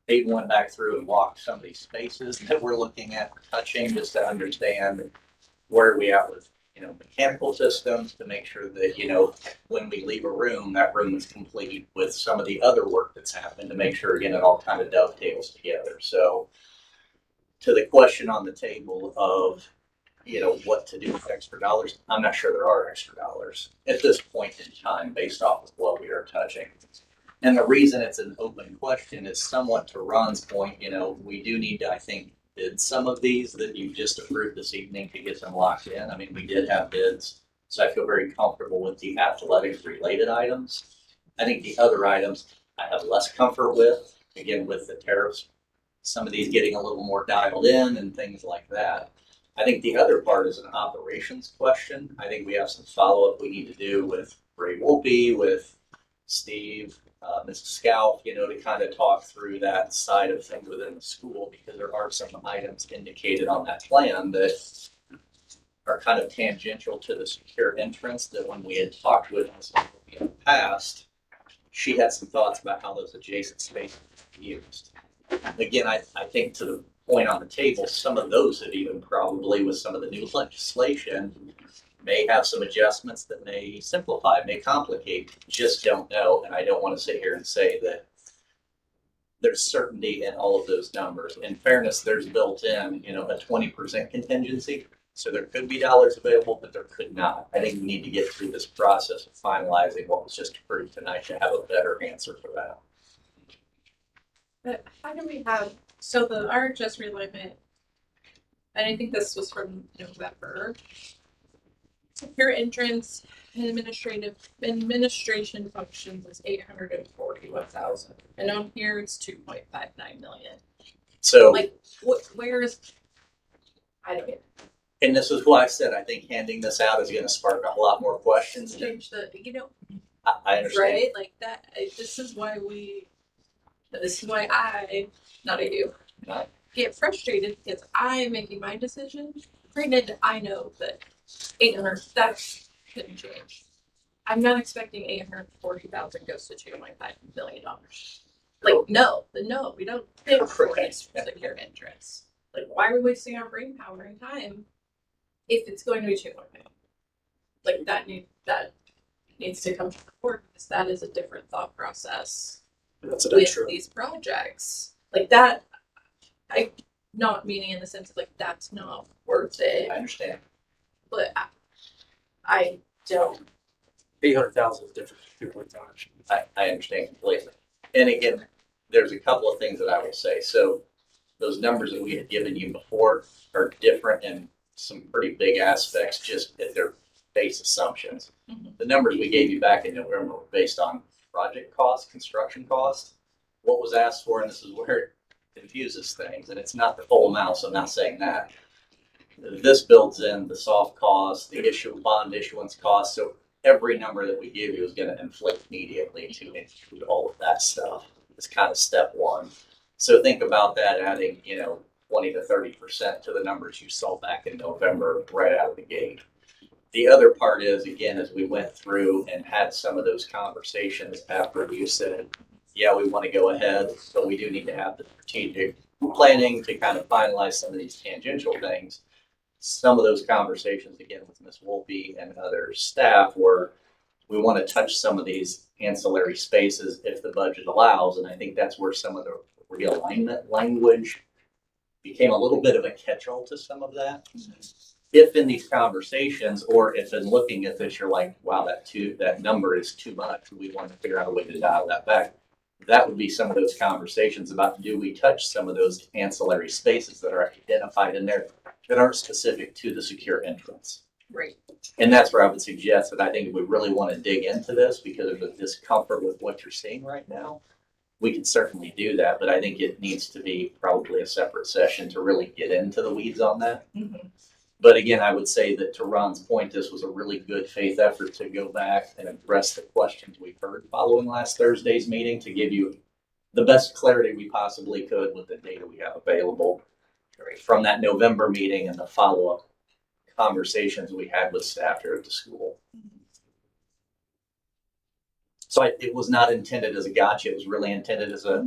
They went back through and walked some of these spaces that we're looking at touching just to understand where are we at with, mechanical systems to make sure that, when we leave a room, that room is complete with some of the other work that's happened to make sure, again, it all kind of dovetails together. So to the question on the table of, what to do with extra dollars, I'm not sure there are extra dollars at this point in time based off of what we are touching. And the reason it's an open question is somewhat to Ron's point, we do need to, I think, bid some of these that you just approved this evening to get them locked in. I mean, we did have bids, so I feel very comfortable with the athletics related items. I think the other items I have less comfort with, again, with the tariffs, some of these getting a little more dialed in and things like that. I think the other part is an operations question. I think we have some follow-up we need to do with Ray Wolpe, with Steve, Mrs. Scout, to kind of talk through that side of things within the school, because there are some items indicated on that plan that are kind of tangential to the secure entrance that when we had talked with in the past, she had some thoughts about how those adjacent spaces are used. Again, I think to the point on the table, some of those that even probably with some of the new legislation may have some adjustments that may simplify, may complicate, just don't know. And I don't want to sit here and say that there's certainty in all of those numbers. In fairness, there's built in, a 20% contingency. So there could be dollars available, but there could not. I think we need to get through this process of finalizing what was just approved tonight to have a better answer for that. But how do we have, so the RHS realignment, and I think this was from November. Secure entrance and administration functions is 841,000. And on here it's 2.59 million. So like where is, I don't get it. And this is why I said I think handing this out is going to spark a lot more questions. Change the, I understand. right? Like that, this is why I, not I do, get frustrated because I'm making my decision. Granted, I know that 800, that couldn't change. I'm not expecting 840,000 goes to $2.5 million. Like, no, we don't pay for this secure entrance. Like, why are we wasting our brain power and time if it's going to be 2.5? Like, that needs to come to the board because that is a different thought process That's an with extra. these projects. Like that, I not meaning in the sense of like that's not worth it. I understand. But I don't. 800,000 is different from 2.5. I understand completely. And again, there's a couple of things that I will say. So those numbers that we had given you before are different in some pretty big aspects, just at their base assumptions. Mm-hmm. The numbers we gave you back in November were based on project cost, construction cost. What was asked for, and this is where it confuses things, and it's not the full amount, so I'm not saying that. This builds in the soft cost, the bond issuance cost, so every number that we give you is going to inflate immediately to include all of that stuff. It's kind of step one. So think about that adding, 20 to 30% to the numbers you saw back in November right out of the gate. The other part is, again, as we went through and had some of those conversations after you said, yeah, we want to go ahead, but we do need to have the strategic planning to kind of finalize some of these tangential things. Some of those conversations, again, with Ms. Wolpe and other staff were, we want to touch some of these ancillary spaces if the budget allows. And I think that's where some of the realignment language became a little bit of a catch-all to some of that. If in these conversations, or if in looking at this, you're like, wow, that number is too much, we want to figure out a way to dial that back. That would be some of those conversations about, do we touch some of those ancillary spaces that are identified in there that aren't specific to the secure entrance? Right. And that's where I would suggest that I think if we really want to dig into this because of the discomfort with what you're seeing right now, we can certainly do that. But I think it needs to be probably a separate session to really get into the weeds on that. Mm-hmm. But again, I would say that to Ron's point, this was a really good faith effort to go back and address the questions we heard following last Thursday's meeting to give you the best clarity we possibly could with the data we have available from that November meeting and the follow-up conversations we had with staff here at the school. So it was not intended as a gotcha. It was really intended as a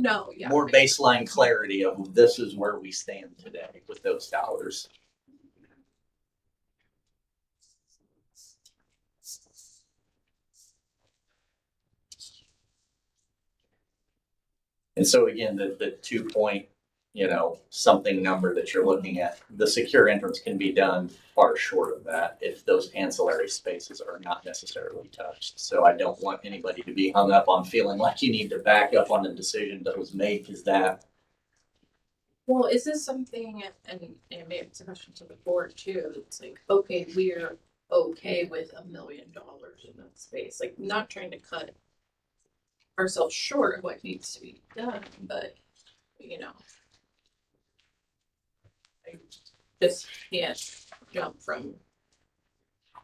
more baseline clarity of this is where we stand today with those dollars. And so again, the 2 point, something number that you're looking at, the secure entrance can be done far short of that if those ancillary spaces are not necessarily touched. So I don't want anybody to be hung up on feeling like you need to back up on the decision that was made because that. Well, is this something, and maybe it's a question to the board too, it's like, okay, we're okay with $1 million in that space. Like, not trying to cut ourselves short of what needs to be done, but I just can't jump from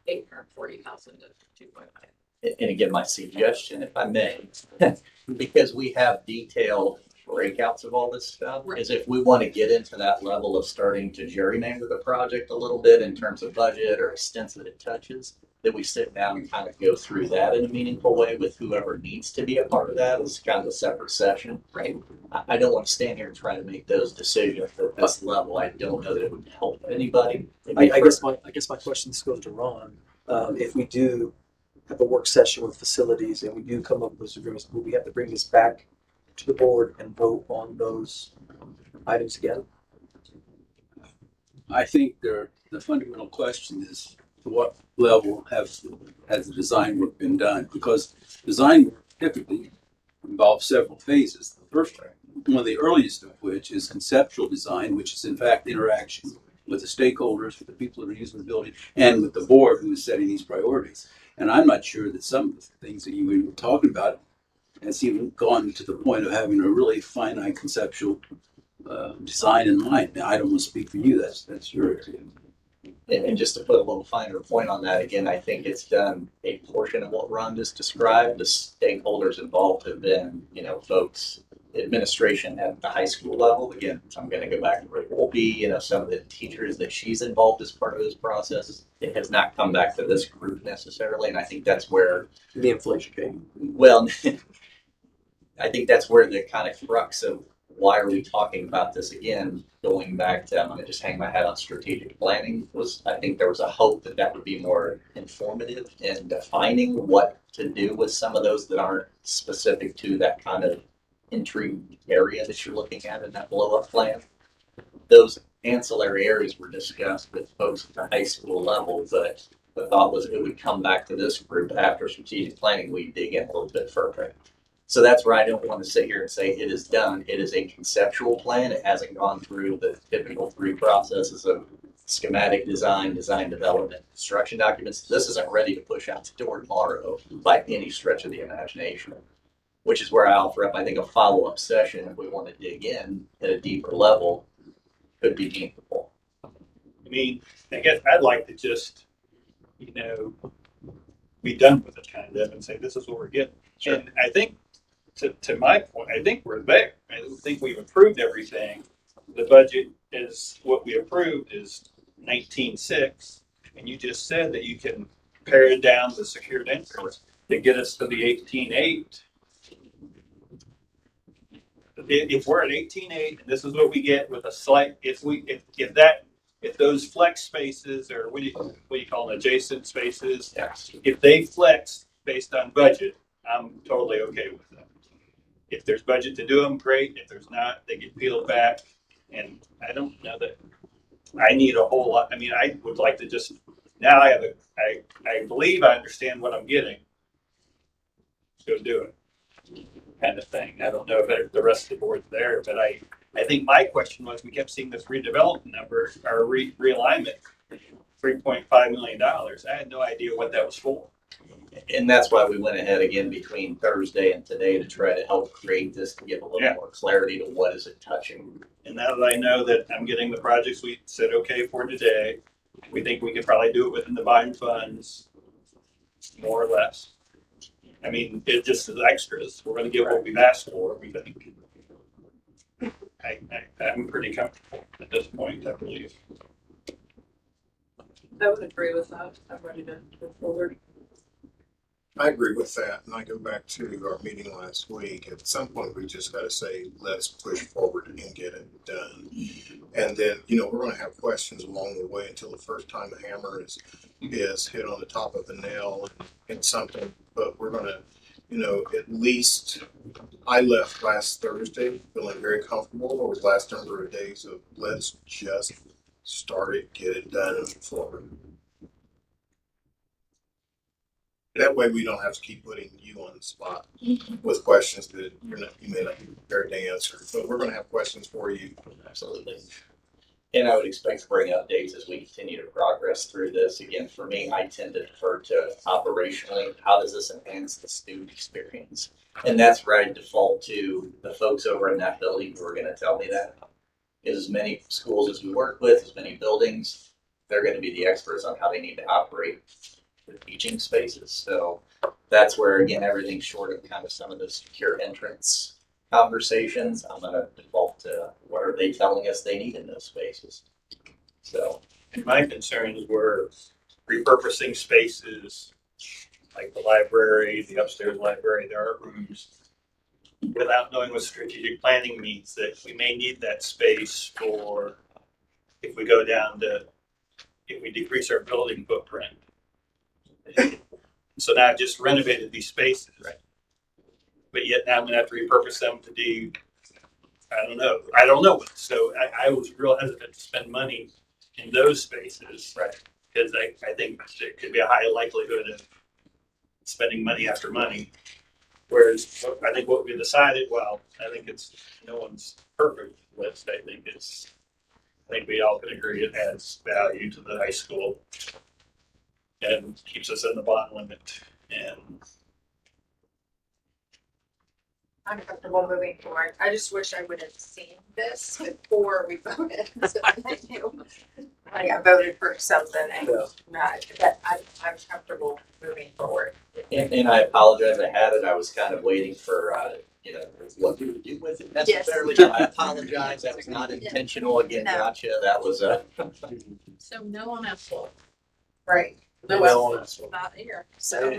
840,000 to 2.5. And again, my suggestion, if I may, because we have detailed breakouts of all this stuff. Is if we want to get into that level of starting to gerrymander the project a little bit in terms of budget or extents that it touches, that we sit down and kind of go through that in a meaningful way with whoever needs to be a part of that. It's kind of a separate session. Right. I don't want to stand here and try to make those decisions at this level. I don't know that it would help anybody. I guess my question, this goes to Ron. If we do have a work session with facilities and we do come up with those agreements, will we have to bring this back to the board and vote on those items again? I think the fundamental question is to what level has the design work been done? Because design work typically involves several phases. The first one of the earliest of which is conceptual design, which is in fact interaction with the stakeholders, with the people that are using the building, and with the board who is setting these priorities. And I'm not sure that some of the things that you were talking about has even gone to the point of having a really finite conceptual design in mind. Now, I don't want to speak for you. That's your experience. And just to put a little finer point on that, again, I think it's done a portion of what Ron just described. The stakeholders involved have been, folks, administration at the high school level. Again, I'm going to go back to Rick Wolpe, some of the teachers that she's involved as part of this process. It has not come back to this group necessarily, and I think that's where the inflation came. Well, I think that's where the kind of crux of why are we talking about this again, going back to, I'm going to just hang my hat on strategic planning, was I think there was a hope that that would be more informative in defining what to do with some of those that aren't specific to that kind of entry area that you're looking at in that blow up plan. Those ancillary areas were discussed with folks at the high school level, but the thought was it would come back to this group after strategic planning, we dig in a little bit further. So that's where I don't want to sit here and say it is done. It is a conceptual plan. It hasn't gone through the typical three processes of schematic design, design development, construction documents. This isn't ready to push out the door tomorrow by any stretch of the imagination, which is where I offer up, I think, a follow-up session if we want to dig in at a deeper level could be meaningful. I mean, I guess I'd like to just, be done with it kind of and say, this is what we're getting. Sure. And I think, to my point, I think we're there. I think we've approved everything. The budget is what we approved is 19.6, and you just said that you can pare it down to secured interest to get us to the 18.8. If we're at 18.8, and this is what we get with a slight, if those flex spaces, or what do you call them, adjacent spaces, if they flex based on budget, I'm totally okay with them. If there's budget to do them, great. If there's not, they get peeled back. And I don't know that I need a whole lot. I mean, I would like to just, now I believe I understand what I'm getting. Let's go do it, kind of thing. I don't know if the rest of the board's there, but I think my question was, we kept seeing this redevelopment number, or realignment, $3.5 million. I had no idea what that was for. And that's why we went ahead again between Thursday and today to try to help create this, to give a little more clarity to what is it touching. And now that I know that I'm getting the projects we said okay for today, we think we could probably do it within the bond funds, more or less. I mean, it just is extras. We're going to get what we've asked for, we think. I'm pretty comfortable at this point, I believe. I would agree with that. I'm ready to move forward. I agree with that, and I go back to our meeting last week. At some point, we just got to say, let's push forward and get it done. And then, we're going to have questions along the way until the first time the hammer is hit on the top of the nail and something. But we're going to, at least I left last Thursday feeling very comfortable over the last number of days of let's just start it, get it done, and move forward. That way we don't have to keep putting you on the spot with questions that you may not be prepared to answer. But we're going to have questions for you. Absolutely. And I would expect to bring updates as we continue to progress through this. Again, for me, I tend to defer to operationally, how does this enhance the student experience? And that's where I default to the folks over in that building who are going to tell me that. As many schools as we work with, as many buildings, they're going to be the experts on how they need to operate the teaching spaces. So that's where, again, everything short of kind of some of the secure entrance conversations, I'm gonna default to what are they telling us they need in those spaces. So, My concerns were repurposing spaces like the library, the upstairs library, the art rooms, without knowing what strategic planning means, that we may need that space for if we go down to, if we decrease our building footprint. So now I've just renovated these spaces. Right. But yet now I'm gonna have to repurpose them to do, I don't know. So I was real hesitant to spend money in those spaces. Right. Because I think there could be a high likelihood of spending money after money. Whereas I think what we decided, well, I think it's no one's perfect list. I think we all can agree it adds value to the high school and keeps us in the bottom limit. And I'm comfortable moving forward. I just wish I would have seen this before we voted. So I knew I got voted for something and not, but I'm comfortable moving forward. and I apologize, I had it, I was kind of waiting for, what we would do with it necessarily. Yes. I apologize, that was not intentional, again, No. gotcha, that was So no on asphalt. Right. No No asphalt. on asphalt. Not here. So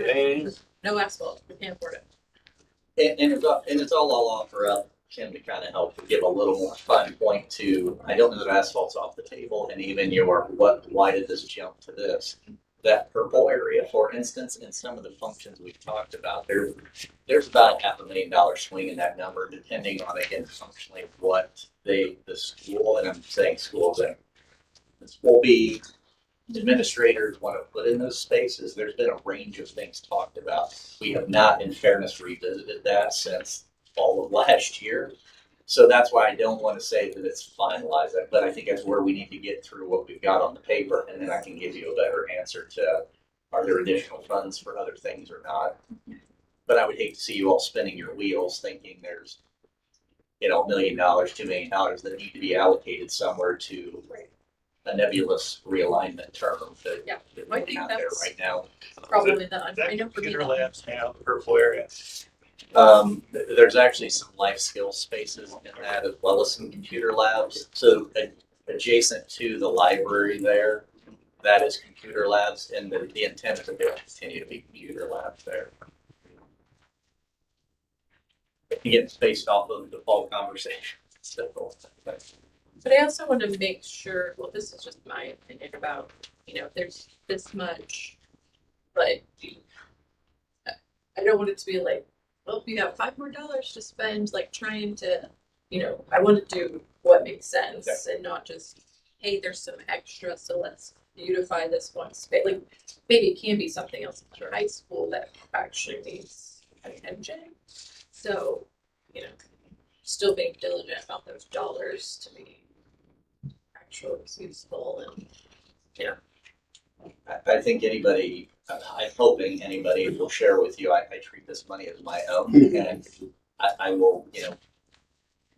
No asphalt. We can't afford it. And it's all I'll offer up, Kim, to kind of help give a little more fun point to, I don't know that asphalt's off the table, and even your, why did this jump to this? That purple area, for instance, in some of the functions we've talked about, there's about $500,000 swing in that number, depending on, again, functionally what the school, and I'm saying schools, and this will be administrators want to put in those spaces. There's been a range of things talked about. We have not, in fairness, revisited that since fall of last year. So that's why I don't want to say that it's finalized, but I think that's where we need to get through what we've got on the paper, and then I can give you a better answer to, are there additional funds for other things or not? But I would hate to see you all spinning your wheels thinking there's, $1 million, $2 million that need to be allocated somewhere to a nebulous realignment term that Yeah, that I we're think out there that's right now. probably the, that I know for me. computer labs now, the purple area. There's actually some life skills spaces in that as well as some computer labs. So adjacent to the library there, that is computer labs, and the intent is that there will continue to be computer labs there. Again, it's based off of the fall conversation. So, But I also want to make sure, well, this is just my opinion about, there's this much, like, I don't want it to be like, well, you have $5 more to spend, like trying to, I want to do what makes sense and not just, hey, there's some extra, so let's beautify this one space. Like, maybe it can be something else in high school that actually needs attention. So, still being diligent about those dollars to be actually useful and I think anybody, I'm hoping anybody will share with you, I treat this money as my own, and I will,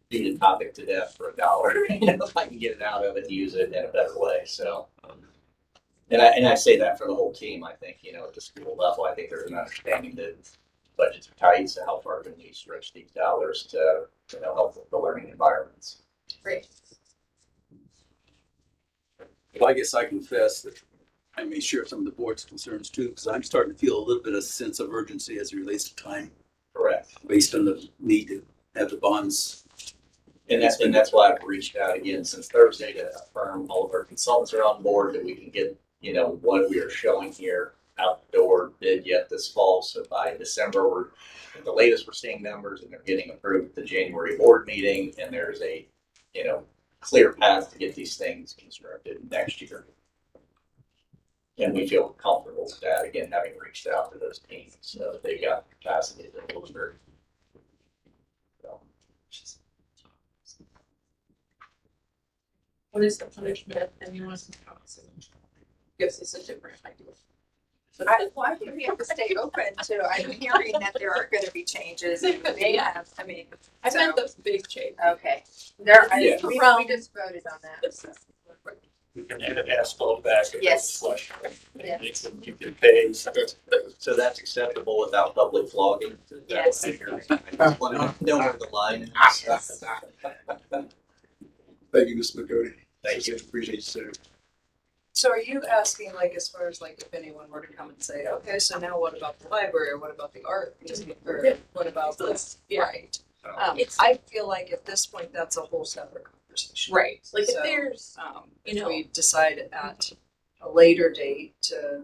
beat a topic to death for $1. If I can get it out of it, use it in a better way. So, and I say that for the whole team. I think, at the school level, I think there's an understanding that budgets are tight, so how far can we stretch these dollars to, help with the learning environments? great. Well, I guess I confess that I may share some of the board's concerns too, because I'm starting to feel a little bit of sense of urgency as it relates to time. Correct. Based on the need to have the bonds. And that's why I've reached out again since Thursday to affirm all of our consultants are on board, that we can get, what we are showing here outdoor bid yet this fall. So by December, we're at the latest we're seeing numbers, and they're getting approved at the January board meeting, and there's a, clear path to get these things constructed next year. And we feel comfortable with that, again, having reached out to those teams, so that they've got capacity to deliver. So. What is the punishment? Anyone gives us a different idea. I think we have to stay open to, I'm hearing that there are gonna be changes and we may have, I meant those big changes. Okay. We just voted on that. So. We can add asphalt back if Yes. it's flush. Yeah. You can pay. So that's acceptable without public flogging? Yes. I just want to know where the line is. Thank you, Mr. McCurdy. Thank you. Appreciate you, sir. So are you asking, like, as far as like if anyone were to come and say, okay, so now what about the library, or what about the art, or what about this? Right. I feel like at this point, that's a whole separate conversation. Right, like if So, there's, If we decide at a later date to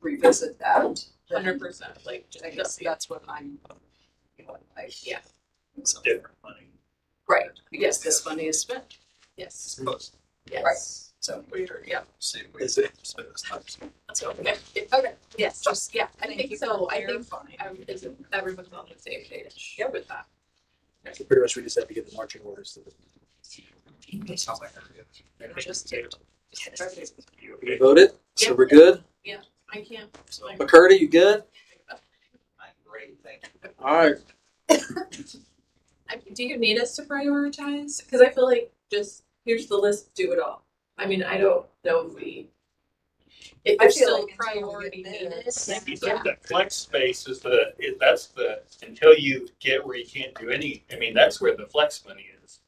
revisit that, then 100%, like, I guess that's what I'm, yeah, It's different money. right, because this money is spent. yes, Right. yes. So Yeah. Same way. Is it? So, okay, okay, yes, just, yeah, I Thank think you so, for I think clarifying. everyone's on the same page with that. So pretty much we just have to get the marching orders to the. Sounds like Just You voted, so we're good. I can't. McCurdy, you good? I'm great, thank you. All right. Do you need us to prioritize? Because I feel like just, here's the list, do it all. I mean, I don't know if I there's feel still like until we priority get needed. this, I think that flex space is that's the, until you get where you can't do any, I mean, that's where the flex money is.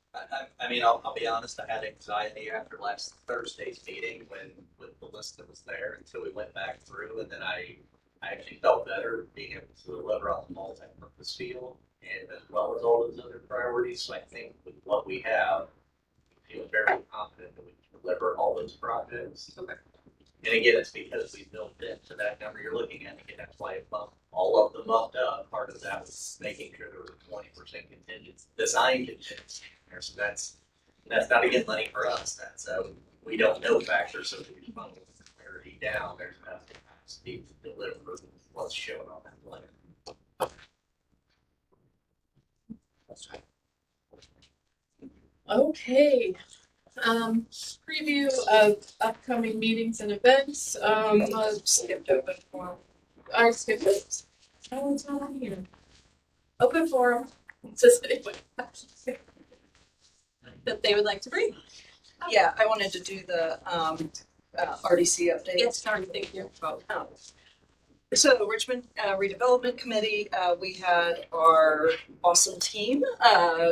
I mean, I'll be honest, I had anxiety after last Thursday's meeting with the list that was there until we went back through, and then I actually felt better being able to deliver on the multi-purpose field and as well as all those other priorities. So I think with what we have, I feel very confident that we can deliver all those projects. Okay. And again, it's because we built into that number you're looking at. Again, that's why it bumped all of them bumped up. Part of that was making sure there was a 20% contingency, design contingency. So that's not again money for us. That's we don't know factors, so we funnel clarity down. There's enough capacity to deliver what's shown on that plan. Okay. Preview of upcoming meetings and events. skipped open forum. I skipped it. Oh, it's not on here. Open forum. Does anyone have something that they would like to bring? Yeah, I wanted to do the RDC update. Yes, sorry, thank you. So Richmond Redevelopment Committee, we had our awesome team.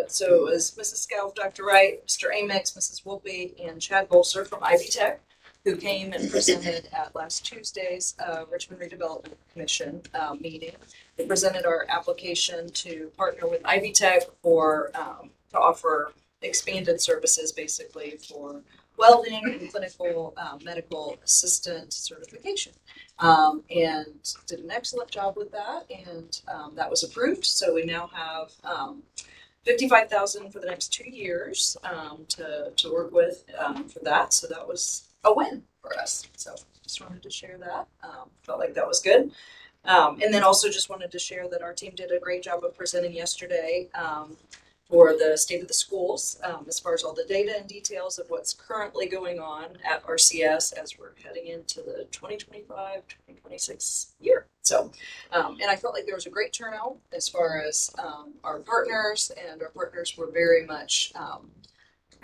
So it was Mrs. Scalf, Dr. Wright, Mr. Amex, Mrs. Wolpe, and Chad Bolser from Ivy Tech, who came and presented at last Tuesday's Richmond Redevelopment Commission meeting. They presented our application to partner with Ivy Tech for to offer expanded services basically for welding and clinical medical assistant certification. And did an excellent job with that, and that was approved. So we now have $55,000 for the next 2 years to work with for that. So that was a win for us. So just wanted to share that. Felt like that was good. And then also just wanted to share that our team did a great job of presenting yesterday for the state of the schools, as far as all the data and details of what's currently going on at RCS as we're heading into the 2025-2026 year. So, and I felt like there was a great turnout as far as our partners, and our partners were very much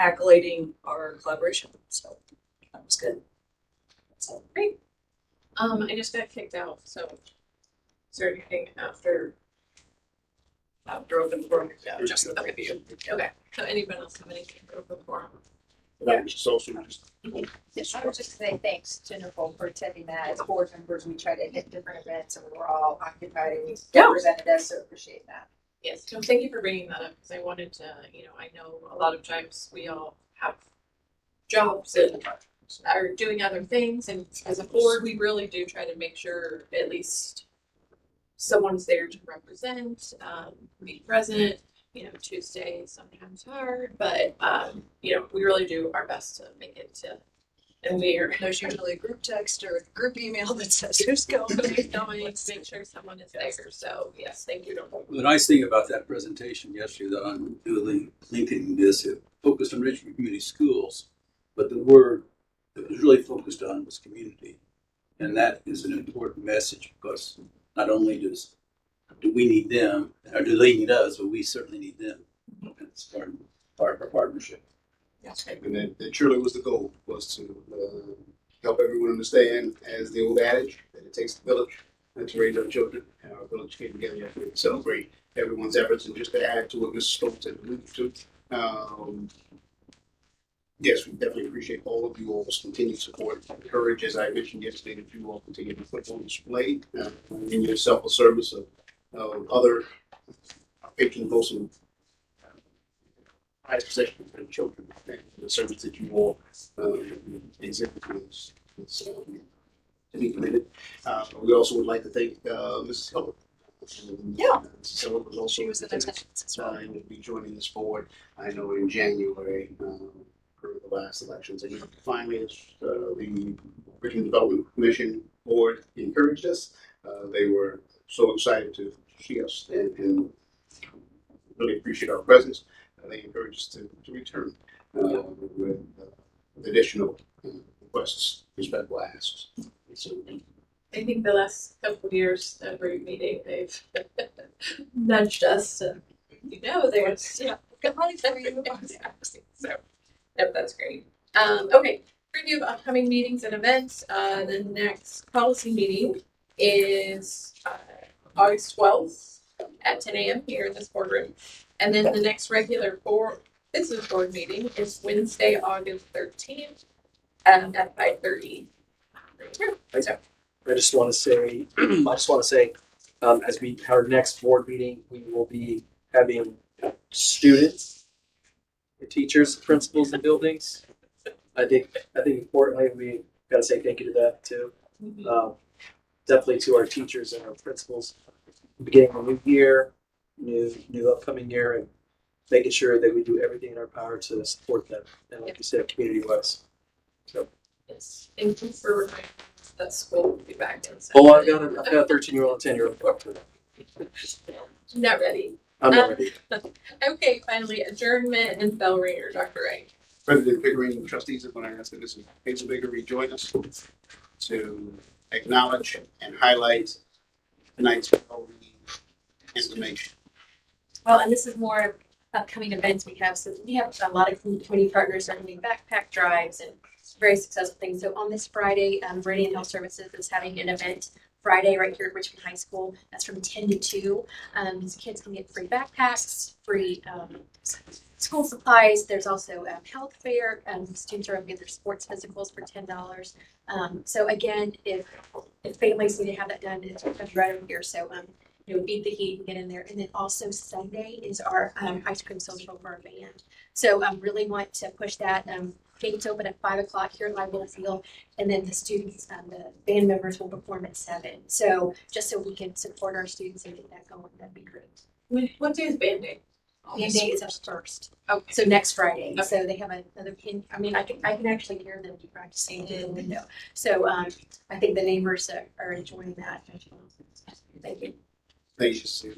accolading our collaboration. So that was good. So Great. I just got kicked out, so is there anything after open forum? Yeah, just the review. Okay, so anybody else have anything for open forum? That was social. Yes, I was just say thanks to Nicole for attending that. As board members, we try to hit different events and we were all occupied and we represented us, so appreciate that. Yes, so thank you for bringing that up, because I wanted to, I know a lot of times we all have jobs and are doing other things, and as a board, we really do try to make sure at least someone's there to represent, be present. Tuesday is sometimes hard, but we really do our best to make it to. And there's usually a group text or a group email that says who's going, make sure someone is there. So yes, thank you. The nice thing about that presentation yesterday that I'm doing linking this, it focused on Richmond Community Schools, but the word that was really focused on was community. And that is an important message, because not only do we need them, or do they need us, but we certainly need them. It's part of our partnership. And that truly was the goal, was to help everyone understand, as the old adage, that it takes the village to raise our children. And our village came together to celebrate everyone's efforts. And just to add to what Mrs. Stoltz had alluded to, yes, we definitely appreciate all of you all's continued support. Encourage, as I mentioned yesterday, that you all continue to put on display in your selfless service of other patron wholesome prized possession for the children and the service that you all exhibit is to be commended. We also would like to thank Mrs. Hiller. Yeah. Mrs. Hiller was also She was in attendance as well. and will be joining this board. I know in January for the last elections. And finally, as the Richmond Development Commission board encouraged us, they were so excited to see us and really appreciate our presence. They encouraged us to return with additional requests, respectful asks. So, I think the last couple of years, every meeting, they've nudged us to, there's, Good morning for you. So, yep, that's great. Okay, preview of upcoming meetings and events. The next policy meeting is August 12th at 10 a.m. here in this boardroom. And then the next regular business board meeting is Wednesday, August 13th at 5:30. So, I just want to say, as our next board meeting, we will be having students, teachers, principals, and buildings. I think importantly, we got to say thank you to that too. Definitely to our teachers and our principals. Beginning a new year, new upcoming year, and making sure that we do everything in our power to support them. And like you said, community-wise. So. yes, thank you for reminding us that school will be back in. Oh, I've got a 13-year-old and 10-year-old. Not ready. I'm not ready. Okay, finally, adjournment and bell ringer, Dr. Wright. President Pickering and trustees, I'm going to ask that Mrs. Hazel Baker rejoin us to acknowledge and highlight tonight's information. Well, and this is more upcoming events we have. So we have a lot of community partners that are doing backpack drives and very successful things. So on this Friday, Radiant Health Services is having an event Friday right here at Richmond High School. That's from 10 to 2. These kids can get free backpacks, free school supplies. There's also health fair. Students are able to get their sports physicals for $10. So again, if families need to have that done, it's right over here. So beat the heat and get in there. And then also Sunday is our ice cream social for our band. So really want to push that. Gates open at 5:00 here at Live Field, and then the students, the band members will perform at 7. So just so we can support our students and get that going, that'd be great. What day is band day? Band day is up first. Okay. So next Friday. Okay. So they have another pin. I mean, I can actually hear them practicing through the window. So I think the neighbors are enjoying that. Thank you. Thank you, Sue.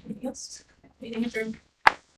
Anything else? Meeting adjourned.